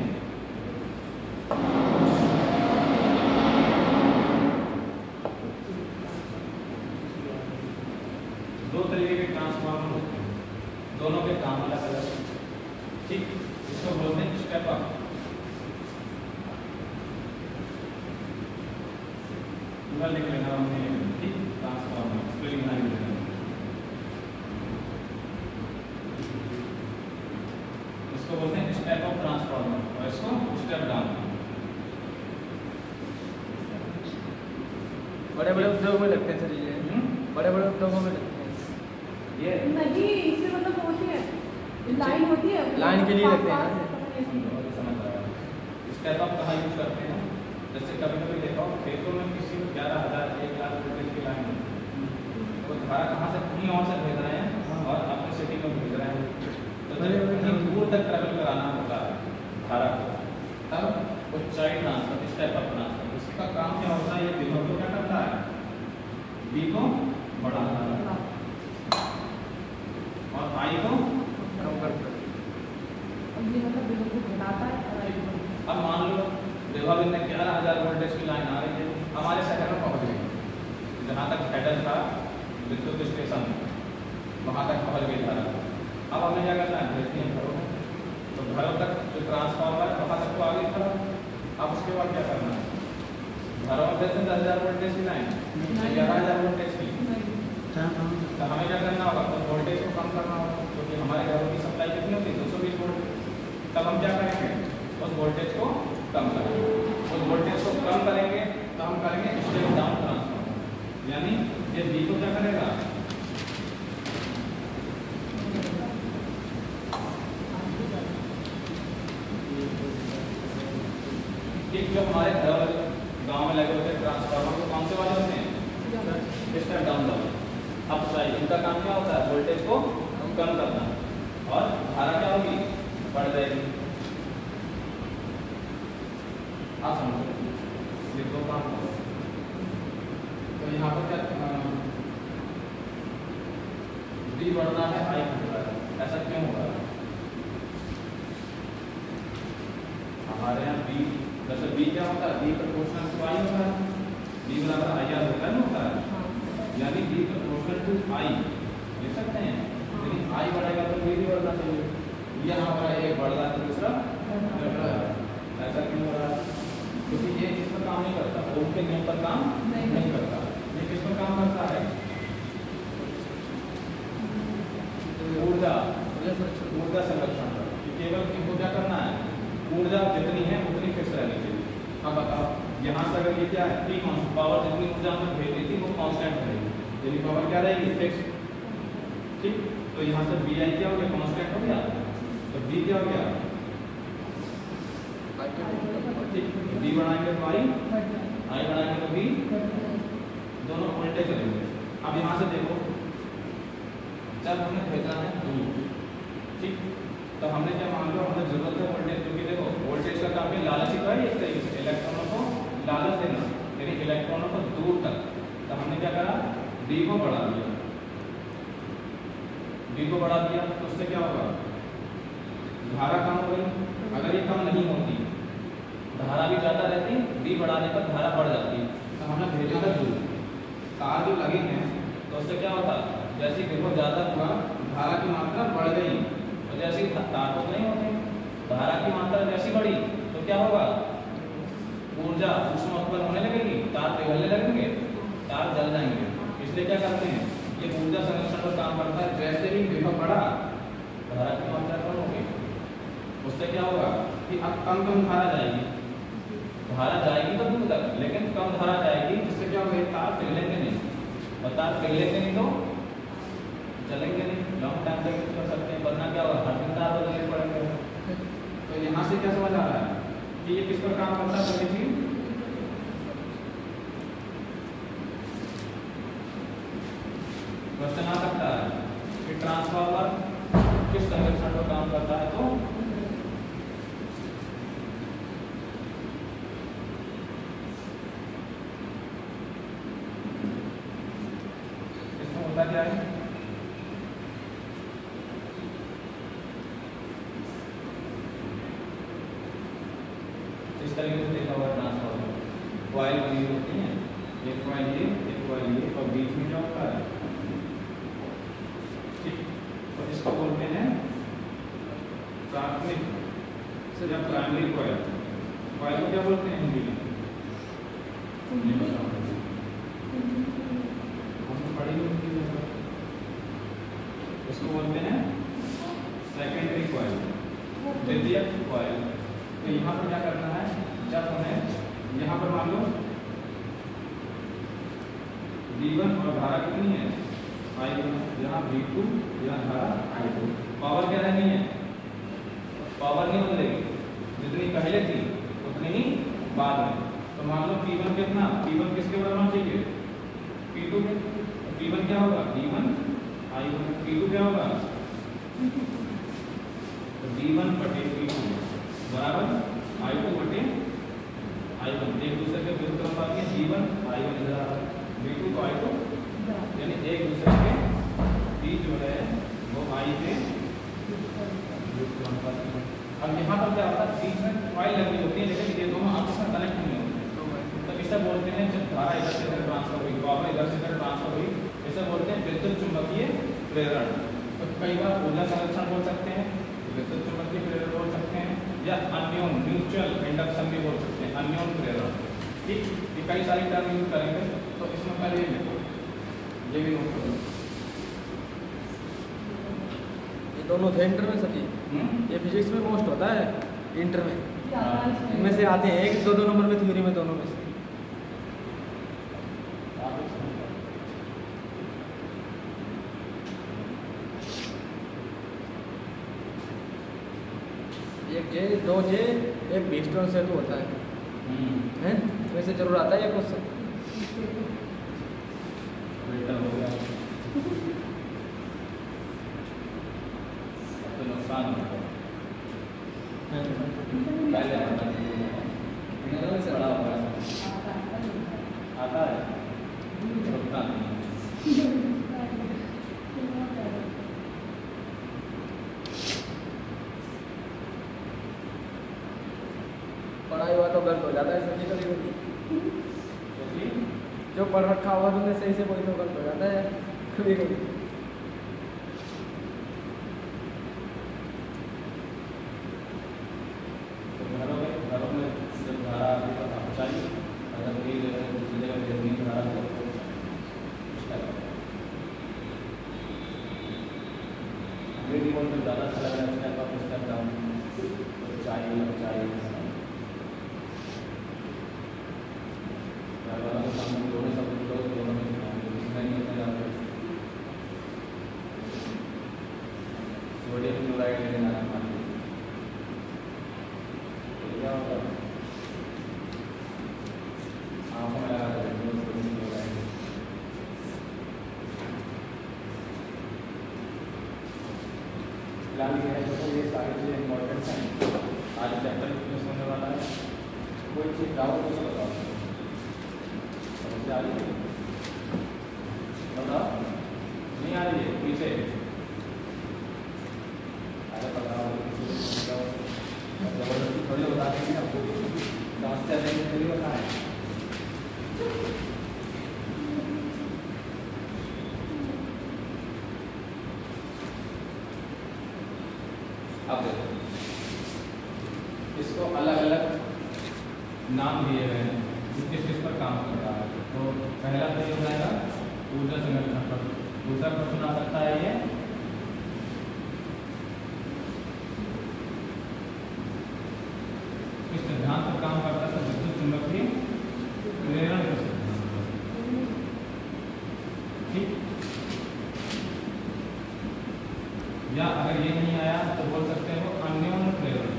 Speaker 1: पूरा लिख लेना हमने, ठीक, ट्रांसफार्मर इसको लिखना ही लिखना। इसको बोलते हैं स्टेप ऑफ ट्रांसफार्मर और इसको स्टेप डाउन।
Speaker 3: बड़े बड़े उद्योगों में लगते हैं सर ये, बड़े बड़े उद्योगों में लगते हैं
Speaker 1: ये
Speaker 4: नहीं, इससे मतलब वो होती है, लाइन होती है,
Speaker 3: लाइन के लिए लगते हैं ना।
Speaker 1: समझ आया। स्टेप ऑफ कहाँ यूज करते हैं, जैसे कभी कभी देखो खेतों में किसी को 11,000 1 लाख वोल्टेज की लाइन है, तो धारा कहाँ से कहीं और से भेज रहे हैं और अपने सिटी में भेज रहे हैं, तो कहीं दूर तक ट्रैवल कराना होता है धारा को, तब ऊंचाई ट्रांसफर, स्टेप अप ट्रांसफर, इसका काम क्या होता है, ये विभव को क्या करता है, बी को बढ़ाता है और आई को
Speaker 3: कम करते हैं।
Speaker 4: और ये मतलब बिलों को घटाता है और आई को।
Speaker 1: अब मान लो विभव में 11,000 वोल्टेज की लाइन आ रही है, हमारे शहर में पहुंच गई, जहाँ तक हेडर था विद्युत स्टेशन वहाँ तक पहुंच गई धारा। अब हमें क्या करना है, भेजनी है घरों में, तो घरों तक जो ट्रांसफार्मर है वहाँ तक तो आ गई था। अब उसके बाद क्या करना है, घरों में भेजते 10,000 वोल्टेज की लाइन, 11,000 वोल्टेज की, तो हमें क्या करना होगा, तो वोल्टेज को कम करना होगा, क्योंकि हमारे घरों की सप्लाई कितनी होती है, 220 वोल्ट। तब हम क्या करेंगे, उस वोल्टेज को कम करेंगे, उस वोल्टेज को कम करेंगे तो हम करेंगे स्टेप डाउन ट्रांसफार्मर, यानी ये बी को क्या करेगा, एक जो हमारे घर गाँव में लगे होते हैं ट्रांसफार्मर को कौन से वाले होते हैं, स्टेप डाउन वाले। अब चाहिए इनका काम क्या होता है, वोल्टेज को कम करना और धारा क्या होगी, बढ़ जाएगी। आप समझो ये दो काम हो, तो यहाँ पर क्या डी बढ़ रहा है, आई घट रहा है, ऐसा क्यों हो रहा है, हमारे यहाँ बी, जैसे बी क्या होता है, बी प्रोपोर्शनल टू आई होता है, बी बराबर आई आर होता है ना, होता है, यानी बी प्रोपोर्शनल टू आई लिख सकते हैं, लेकिन आई बढ़ेगा तो बी भी बढ़ना चाहिए, यहाँ पर एक बढ़ रहा है दूसरा घट रहा है, ऐसा क्यों हो रहा है, क्योंकि ये इस पर काम नहीं करता, ओम के नियम पर काम नहीं करता, ये किस पर काम करता है, ऊर्जा संरक्षण पर, केवल इनको क्या करना है, ऊर्जा जितनी है उतनी फिक्स रहनी चाहिए। अब बताओ यहाँ से अगर ये क्या है, पी पावर जितनी ऊर्जा हमने भेज दी थी वो कांस्टेंट रहेगी, यानी पावर क्या रहेगी, फिक्स, ठीक। तो यहाँ से बी आई क्या हो गया, कांस्टेंट हो गया, तो बी क्या हो गया, ठीक, बी बढ़ाएंगे तो आई बढ़ाएंगे तो बी, दोनों उल्टे चलेंगे। अब यहाँ से देखो जब हमने भेजा है दूर, ठीक, तो हमने क्या मान लो हमें जरूरत है वोल्टेज, क्योंकि देखो वोल्टेज का काम है लालच का है, एक तरीके से इलेक्ट्रॉनों को लालच देना, यानी इलेक्ट्रॉनों को दूर तक, तो हमने क्या करा, डी को बढ़ा दिया, डी को बढ़ा दिया तो उससे क्या होगा, धारा कम हो गई। अगर ये कम नहीं होती, धारा भी ज़्यादा रहती, डी बढ़ाने पर धारा बढ़ जाती, तो हमने भेजा था दूर, तार जो लगे हैं तो उससे क्या होता, जैसे देखो ज़्यादा हुआ धारा की मात्रा बढ़ गई, तो जैसी तार तो नहीं होते, धारा की मात्रा जैसी बढ़ी तो क्या होगा, ऊर्जा उसमें उत्पन्न होने लगेगी, तार पिघलने लगेंगे, तार जल जाएंगे। इसलिए क्या करते हैं, ये ऊर्जा संरक्षण पर काम करता है, जैसे ही विभव बढ़ा धारा की मात्रा कम होगी, उससे क्या होगा कि अब कम धारा जाएगी, धारा जाएगी तो दूर तक, लेकिन कम धारा जाएगी, जिससे क्या होगा, तार पिघलेंगे नहीं, और तार पिघलेंगे नहीं तो चलेंगे नहीं, लॉन्ग टाइम तक कर सकते हैं, वरना क्या होगा, हर दिन तार बदलने पड़ेंगे। तो यहाँ से क्या समझ आ रहा है कि ये किस पर काम करता है, पहली चीज क्वेश्चन आ सकता है कि ट्रांसफार्मर किस संरक्षण पर काम करता है, तो इसमें होता क्या है, इस तरीके से देखा हुआ ट्रांसफार्मर, कॉइल बनी होती है, एक कॉइल ये, एक कॉइल ये, और बीच में क्या होता है, ठीक, तो इसको बोलते हैं प्राथमिक या प्राइमरी कॉइल। कॉइल को क्या बोलते हैं हिंदी में, इसको बोलते हैं सेकेंडरी कॉइल, द्वितीयक कॉइल। तो यहाँ पर क्या करना है, जब हमें यहाँ पर मान लो V1 और धारा कितनी है I1, यहाँ V2, यहाँ धारा I2। पावर क्या रहनी है, पावर नहीं बदलेगी, जितनी पहले थी उतनी ही बाद में। तो मान लो P1 कितना, P1 किसके बराबर होना चाहिए, P2 के। P1 क्या होगा, V1 I1, P2 क्या होगा, तो V1 बटे P2 बराबर I2 बटे I1। एक दूसरे के विरुद्ध क्रम आ गया, V1 I1 इधर आ रहा है, V2 तो I2, यानी एक दूसरे के बीच जो है वो I के विरुद्ध क्रम पर। अब यहाँ पर क्या होता है, बीच में कॉइल लगी होती है लेकिन ये दोनों आपस में कनेक्ट नहीं होते। तो इसे बोलते हैं, जब धारा इधर से इधर ट्रांसफर हुई, पावर इधर से इधर ट्रांसफर हुई, इसे बोलते हैं विद्युत चुंबकीय प्रेरण। तो कई बार ऊर्जा संरक्षण बोल सकते हैं, विद्युत चुंबकीय प्रेरण बोल सकते हैं, या अन्योन म्यूचुअल इंडक्शन भी बोल सकते हैं, अन्योन प्रेरण। ठीक, ये कई सारी टर्म यूज करेंगे। तो इसमें पहले ये देखो, ये भी नोट करो,
Speaker 3: ये दोनों थे इंटर में सभी, ये फिजिक्स में मोस्ट होता है इंटर में, इनमें से आते हैं एक दो नंबर में, थ्योरी में दोनों में से। एक जे, दो जे, एक बीस्टोन से तो होता है, वैसे जरूर आता है ये क्वेश्चन।
Speaker 1: हो गया तो नुकसान होगा, पहले इंटरनल से बड़ा होगा, आता है रुकता नहीं।
Speaker 3: पढ़ाई हुआ तो गलत हो जाता है सभी कभी, जो पढ़ रखा हुआ तुमने सही से कोई तो गलत हो जाता है कभी कभी।
Speaker 1: घरों में जब धारा चाहिए, अगर एक जगह दूसरी जगह भेजनी धारा तो मेरी बोल में ज़्यादा अच्छा लग रहा है, इसका कुछ करता हूँ चाहिए चाहिए दोनों सब लोग दोनों में इसमें नहीं होता जाता। सोडियम क्लोराइड लेके जाना मान लीजिए, तो क्या होगा, आँखों में लगा देंगे सोडियम क्लोराइड। फिलहाल ये है तो ये सारी चीज़ें इम्पोर्टेंट हैं। आज चैप्टर में होने वाला है, कोई चीज़ डाउट हो तो बताओ, आ रही है बताओ, नहीं आ रही है पीछे अरे बताओ, जबरदस्ती थोड़ी बता देंगे आपको, समस्या देंगे थोड़ी बताएं। अब देखो, इसको अलग अलग नाम दिए गए हैं, किस किस पर काम कर रहा है। तो पहला तो हो जाएगा ऊर्जा संरक्षण पर। दूसरा प्रश्न आ सकता है ये किस सिद्धांत पर काम करता है, विद्युत चुंबकीय प्रेरण का सिद्धांत। ठीक, या अगर ये नहीं आया तो बोल सकते हैं वो अन्योन प्रेरण।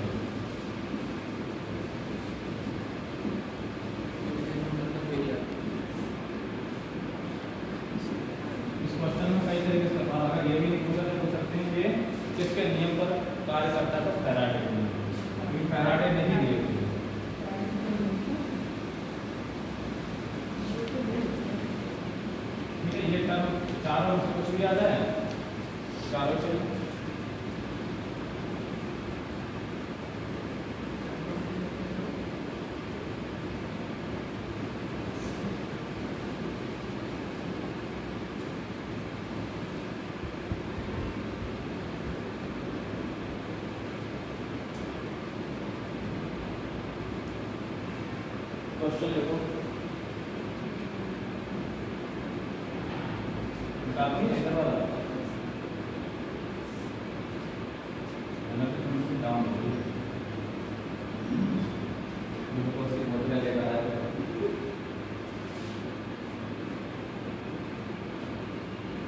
Speaker 1: किसके नियम पर कार्य करता है, तो फैराडे के नियम, क्योंकि फैराडे नहीं दिए थे। ठीक है, ये टर्म चारों से कुछ भी आ जाए, चारों से क्वेश्चन देखो, काफी इधर वाला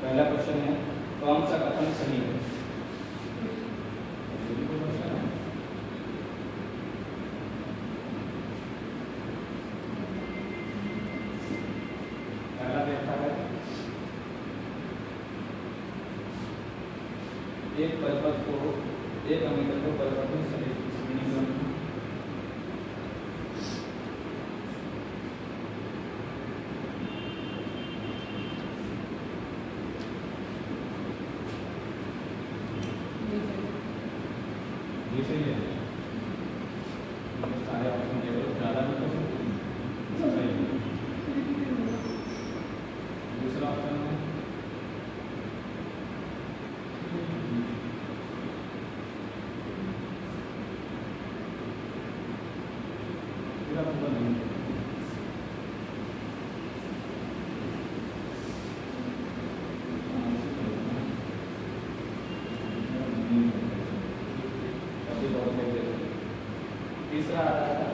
Speaker 1: पहला क्वेश्चन है कौन सा कथन सही है? क्वेश्चन है पहला देखा है एक परिपथ को एक अमीटर को परिवर्तन सही ये सही है। सारे ऑप्शन केवल ज़्यादा भी कर सकते हैं सही है। दूसरा ऑप्शन है पूरा पूरा नहीं तीसरा आ रहा है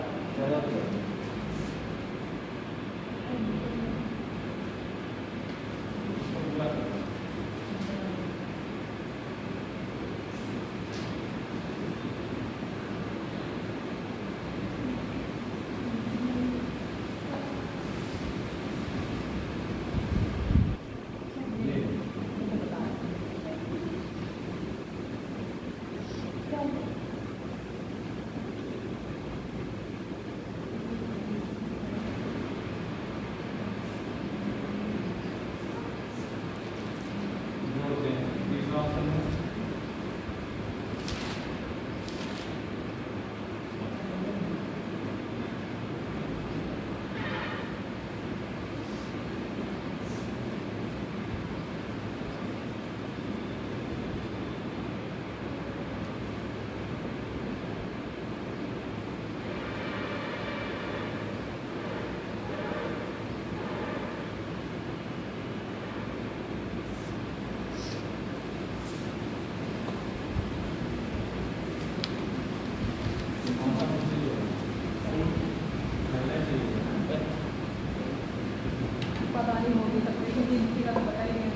Speaker 4: पता नहीं हो भी सकते क्योंकि इनकी का तो पता ही नहीं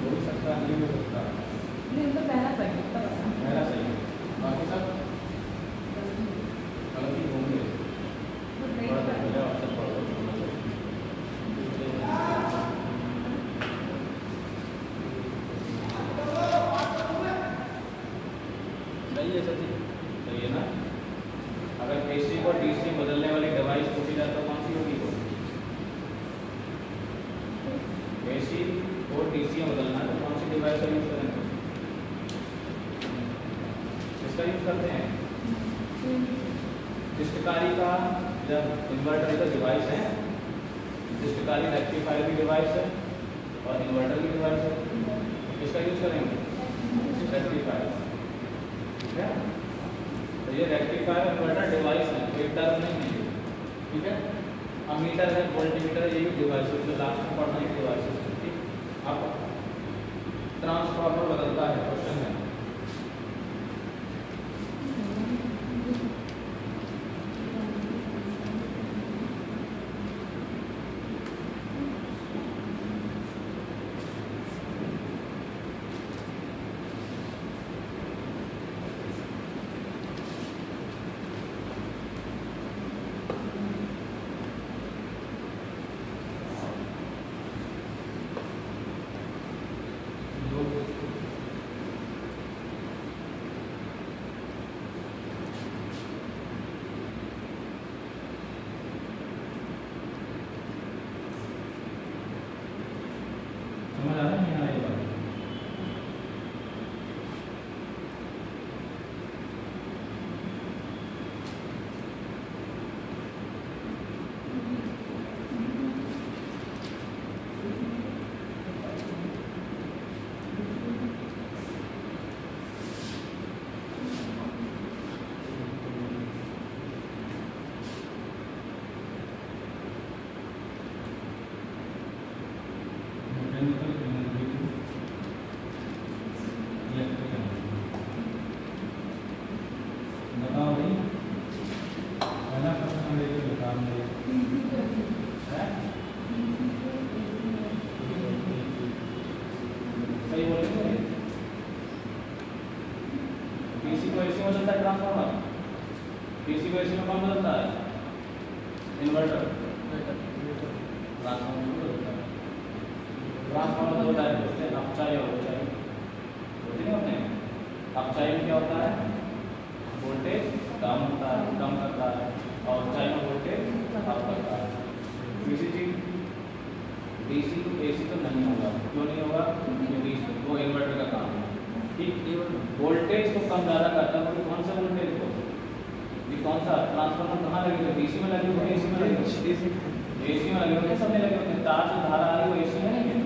Speaker 1: हो सकता नहीं हो सकता
Speaker 4: नहीं तो पहला सही है पता है।
Speaker 1: पहला सही है बाकी सब गलती होंगे
Speaker 4: तो नहीं
Speaker 1: और
Speaker 4: पता।
Speaker 1: पहला ऑप्शन पढ़ो सही है सची सही है ना। अगर एसी को डीसी बदलने वाली डिवाइस पूछी जाए तो कौन सी होगी? एसी और डीसी में बदलना है तो कौन सी डिवाइस का यूज करेंगे? इसका यूज करते हैं डिस्टकारी का, जब इन्वर्टर का डिवाइस है डिस्टकारी रेक्टिफायर की डिवाइस है और इन्वर्टर की डिवाइस है, किसका यूज करेंगे? रेक्टिफायर। ठीक है, तो ये रेक्टिफायर इन्वर्टर डिवाइस है, एक टर्म नहीं है। ठीक है, अमीटर है, वोल्टमीटर, ये भी डिवाइस है, जो लास्ट में पढ़ना एक डिवाइस है। ठीक, अब ट्रांसफार्मर बदलता है, क्वेश्चन है इन्वर्टर ट्रांसफार्मर होता है। ट्रांसफार्मर दो टाइप होते हैं, अपचाई और उचाई होते नहीं होते हैं। अपचाई में क्या होता है, वोल्टेज कम होता है, कम करता है, और उचाई में वोल्टेज अप करता है। किसी चीज डीसी टू एसी तो नहीं होगा, क्यों नहीं होगा, क्योंकि वो इन्वर्टर का काम है। ठीक, वोल्टेज को कम ज़्यादा करता है, तो कौन सा वोल्टेज को, ये कौन सा ट्रांसफार्मर कहाँ लगे हुए, डीसी में लगे हुए, एसी में लगे हुए, एसी में लगे हुए, सब में लगे हुए। तार से धारा आ रही है वो एसी में नहीं है,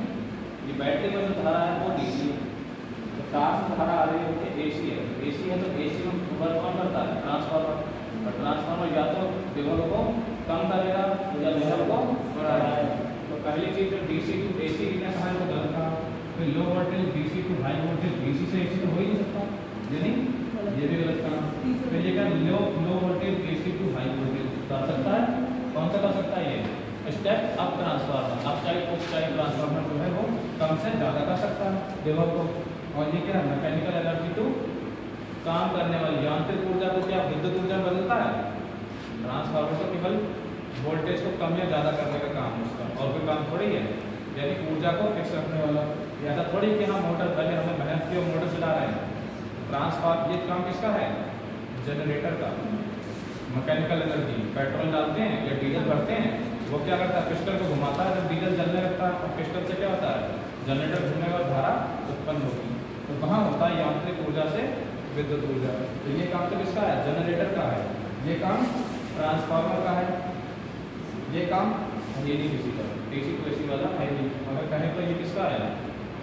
Speaker 1: ये बैटरी में जो धारा है वो डीसी है। तो तार से धारा आ रही है एसी है, एसी है तो एसी में वर्क कौन करता है, ट्रांसफार्मर। और ट्रांसफार्मर या तो विभव को कम करेगा या विभव को बढ़ाएगा। तो पहली चीज़ जो डीसी टू एसी की है वो गलत था। फिर low voltage DC to high voltage DC से एसी तो हो ही नहीं सकता, यानी ये भी गलत था। फिर ये क्या, low voltage AC to high voltage कर सकता है, कौन सा कर सकता है, ये step up transformer, up side up side transformer जो है वो कम से ज़्यादा कर सकता है विभव को। और ये क्या, मैकेनिकल एनर्जी टू काम करने वाली यांत्रिक ऊर्जा को क्या विद्युत ऊर्जा बदलता है। ट्रांसफार्मर तो केवल वोल्टेज को कम या ज़्यादा करने का काम है उसका, और कोई काम थोड़ी है, यानी ऊर्जा को फिक्स रखने वाला। ऐसा थोड़ी कि हाँ मोटर पहले हमें मेहनत की और मोटर चला रहे हैं। ट्रांसफार्मर ये काम किसका है, जनरेटर का। मैकेनिकल एनर्जी पेट्रोल डालते हैं या डीजल भरते हैं, वो क्या करता है, पिस्टन को घुमाता है, जब डीजल जलने लगता है और पिस्टन से क्या होता है, जनरेटर घूमने और धारा उत्पन्न होती है। तो कहाँ होता है, यांत्रिक ऊर्जा से विद्युत ऊर्जा। तो ये काम तो किसका है, जनरेटर का है। ये काम ट्रांसफार्मर का है, ये काम ये नहीं किसी का, डीसी टू एसी वाला है नहीं। अगर कहें तो ये किसका है,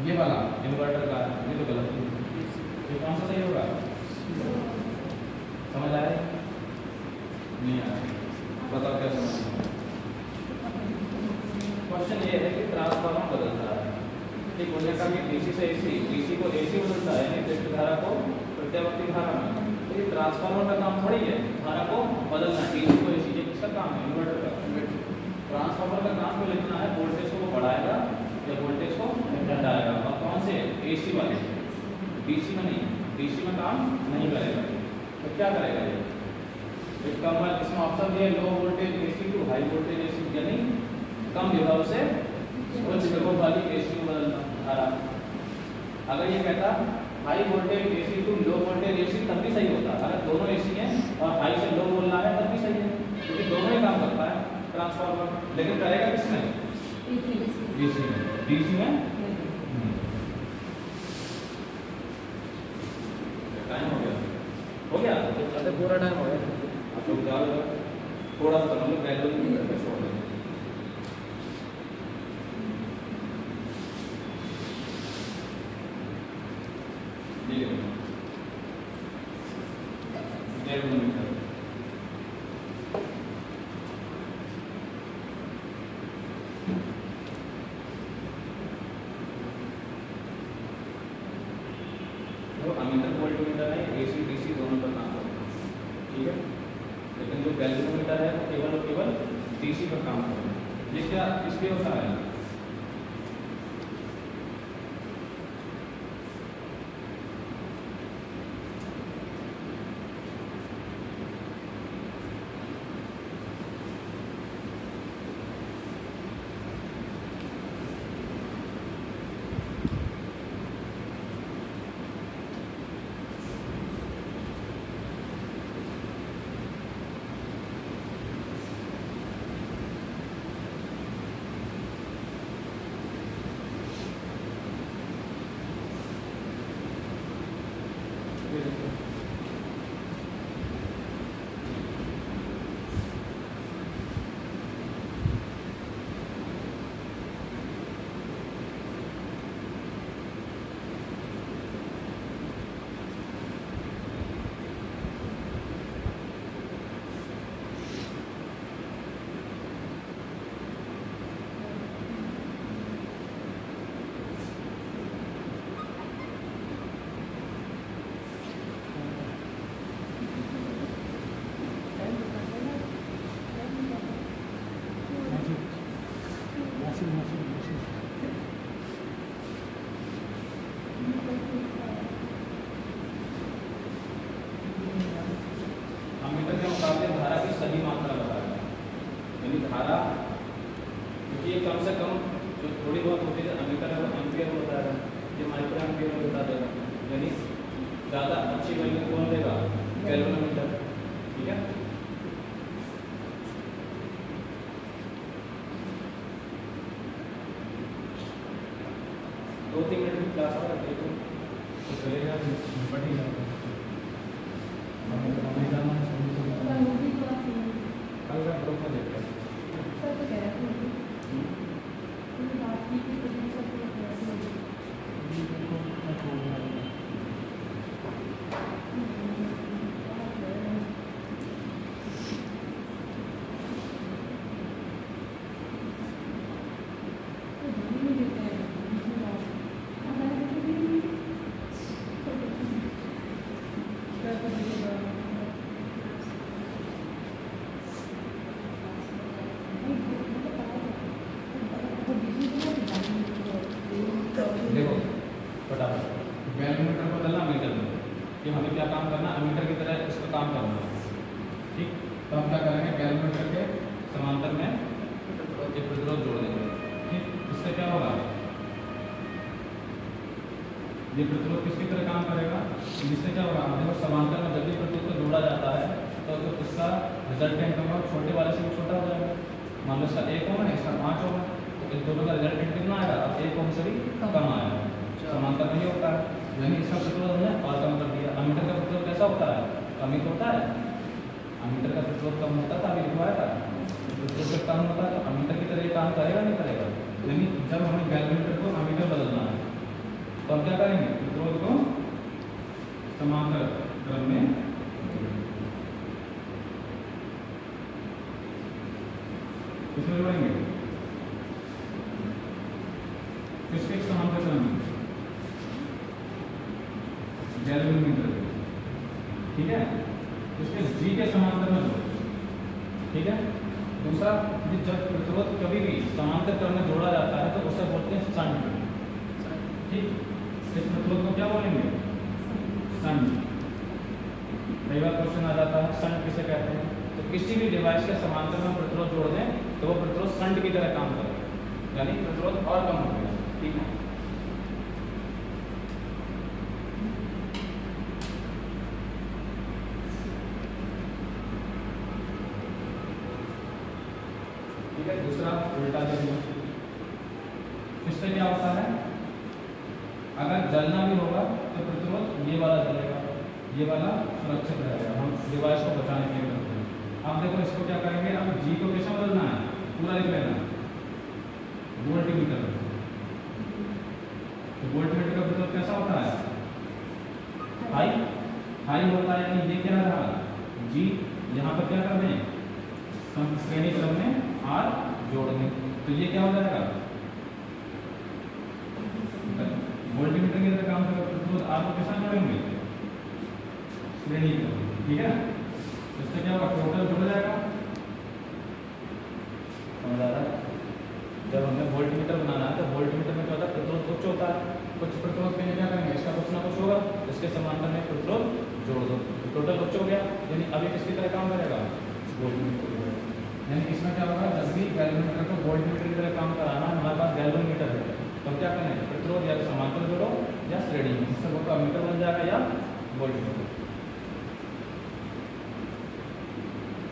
Speaker 1: ये वाला इन्वर्टर का है, ये तो गलत है। ये कौन सा सही होगा, समझ आए, नहीं आया, बताओ क्या समझ। क्वेश्चन ये है कि ट्रांसफार्मर बदलता है, ठीक, उन्होंने कहा कि डीसी से एसी, डीसी को एसी बदलता है, यानी विद्युत धारा को प्रत्यावर्ती धारा में। तो ये ट्रांसफार्मर का काम थोड़ी है धारा को बदलना, डीसी को एसी, ये किसका काम है, इन्वर्टर का। ट्रांसफार्मर का काम को लिखना है, वोल्टेज को वो बढ़ाएगा या वोल्टेज को घटाएगा। और कौन से, एसी वाले, डीसी में नहीं, डीसी में काम नहीं करेगा। तो क्या करेगा ये, इसका मतलब इसमें ऑप्शन दिया low voltage AC to high voltage AC, यानी कम विभव से उच्च विभव वाली एसी को बदलना धारा। अगर ये कहता high voltage AC to low voltage AC, तब भी सही होता। अगर दोनों एसी हैं और हाई से लो बोलना है तब भी सही है, क्योंकि दोनों ही काम करता है ट्रांसफार्मर। लेकिन करेगा किसमें, डीसी में, डीसी में। टाइम हो गया, हो गया,
Speaker 3: अरे पूरा टाइम हो गया।
Speaker 1: आप लोग जाओ, थोड़ा सा मतलब ग्रेजुअली करके छोड़ दें। अमीटर वोल्टमीटर है, एसी डीसी दोनों पर काम करता है, ठीक है। लेकिन जो गैल्वेनोमीटर है वो केवल और केवल डीसी पर काम करता है। ये क्या इसलिए होता है, यानी धारा, क्योंकि ये कम से कम जो थोड़ी बहुत होती है अमीटर है वो एम्पियर में बता रहा है, ये माइक्रो एम्पियर में बता देगा, यानी ज़्यादा अच्छी वैल्यू कौन देगा, गैल्वेनोमीटर। ठीक है, दो तीन मिनट की क्लास और देखो तो चलेगा, बढ़ ही जाएगा। कल का ग्रुप में देखते हैं। देखो फटाफट गैल्वेनोमीटर को बदलना अमीटर में, कि हमें क्या काम करना, अमीटर की तरह इसका काम करना है। ठीक, तो हम क्या करेंगे, गैल्वेनोमीटर के समांतर में एक प्रतिरोध जोड़ देंगे। ठीक, इससे क्या होगा, ये प्रतिरोध किसकी तरह काम करेगा, इससे क्या होगा, देखो समांतर में जब भी प्रतिरोध को जोड़ा जाता है तो इसका रिजल्टेंट होगा छोटे वाले से भी छोटा हो जाएगा। मान लो इसका 1 ओम है, इसका 5 ओम है, तो इन दोनों का रिजल्टेंट कितना आएगा, अब 1 ओम से भी कम आएगा। समांतर नहीं होता है, यानी इसका प्रतिरोध हमने और कम कर दिया। अमीटर का प्रतिरोध कैसा होता है, अमित होता है, अमीटर का प्रतिरोध कम होता था, अभी लिखवाया था, प्रतिरोध जब कम होता है तो अमीटर की तरह काम करेगा नहीं करेगा। यानी जब हमें गैल्वेनोमीटर को अमीटर बदलना है तो हम क्या करेंगे, प्रतिरोध को समांतर क्रम में किसमें जोड़ेंगे, किसके समांतर क्रम में, गैल्वेनोमीटर। ठीक है, इसके जी के समांतर में जोड़ो। ठीक है, दूसरा, जब प्रतिरोध कभी भी समांतर क्रम में जोड़ा जाता है तो उसे बोलते हैं शंट। ठीक, इस प्रतिरोध को क्या बोलेंगे, शंट। कई बार क्वेश्चन आ जाता है शंट किसे कहते हैं, तो किसी भी डिवाइस के समांतर में प्रतिरोध जोड़ दें तो वो प्रतिरोध शंट की तरह काम करेगा, यानी प्रतिरोध और कम हो गया। ठीक है, ठीक है, दूसरा उल्टा जलना। इससे क्या होता है, अगर जलना भी होगा तो प्रतिरोध ये वाला जलेगा, ये वाला सुरक्षित रहेगा, हम डिवाइस को बचाने के लिए करते हैं। अब देखो इसको क्या करेंगे, अब जी को कैसे बदलना है, पूरा लिख लेना, वोल्टमीटर। तो वोल्टमीटर का प्रतिरोध कैसा होता है, हाई हाई होता है, यानी ये क्या रहा, जी, यहाँ पर क्या कर दें, श्रेणी क्रम में आर जोड़ दें, तो ये क्या हो जाएगा, वोल्टमीटर की तरह काम करेगा। प्रतिरोध आर को कैसा जोड़ेंगे, श्रेणी क्रम। ठीक है, इससे क्या होगा, टोटल जुड़ जाएगा। समझ आ रहा है, जब हमें वोल्टमीटर बनाना है तो वोल्टमीटर में क्या होता है, प्रतिरोध उच्च होता है, कुछ प्रतिरोध के लिए क्या करेंगे, इसका कुछ ना कुछ होगा, इसके समांतर में प्रतिरोध जोड़ दो, टोटल उच्च हो गया, यानी अभी किसकी तरह काम करेगा, वोल्टमीटर। यानी इसमें क्या होगा, जब भी गैल्वेनोमीटर को वोल्टमीटर की तरह काम कराना है, हमारे पास गैल्वेनोमीटर है, तो क्या करें, प्रतिरोध या समांतर जोड़ो या श्रेणी में, इससे वो अमीटर बन जाएगा या वोल्टमीटर।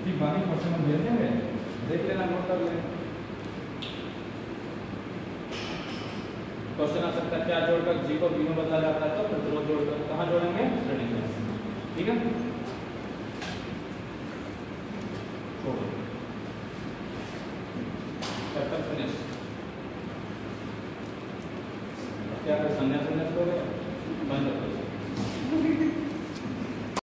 Speaker 1: ठीक, बाकी क्वेश्चन हम भेज देंगे, देख लेना, नोट कर लेना। क्वेश्चन आ सकता है क्या जोड़कर जी को बी में बदला जाता है, तो प्रतिरोध जोड़कर कहाँ जोड़ेंगे, श्रेणी में। ठीक है, छोड़ो, चैप्टर फिनिश। क्या कर, संन्यास हो गया, बंद करो।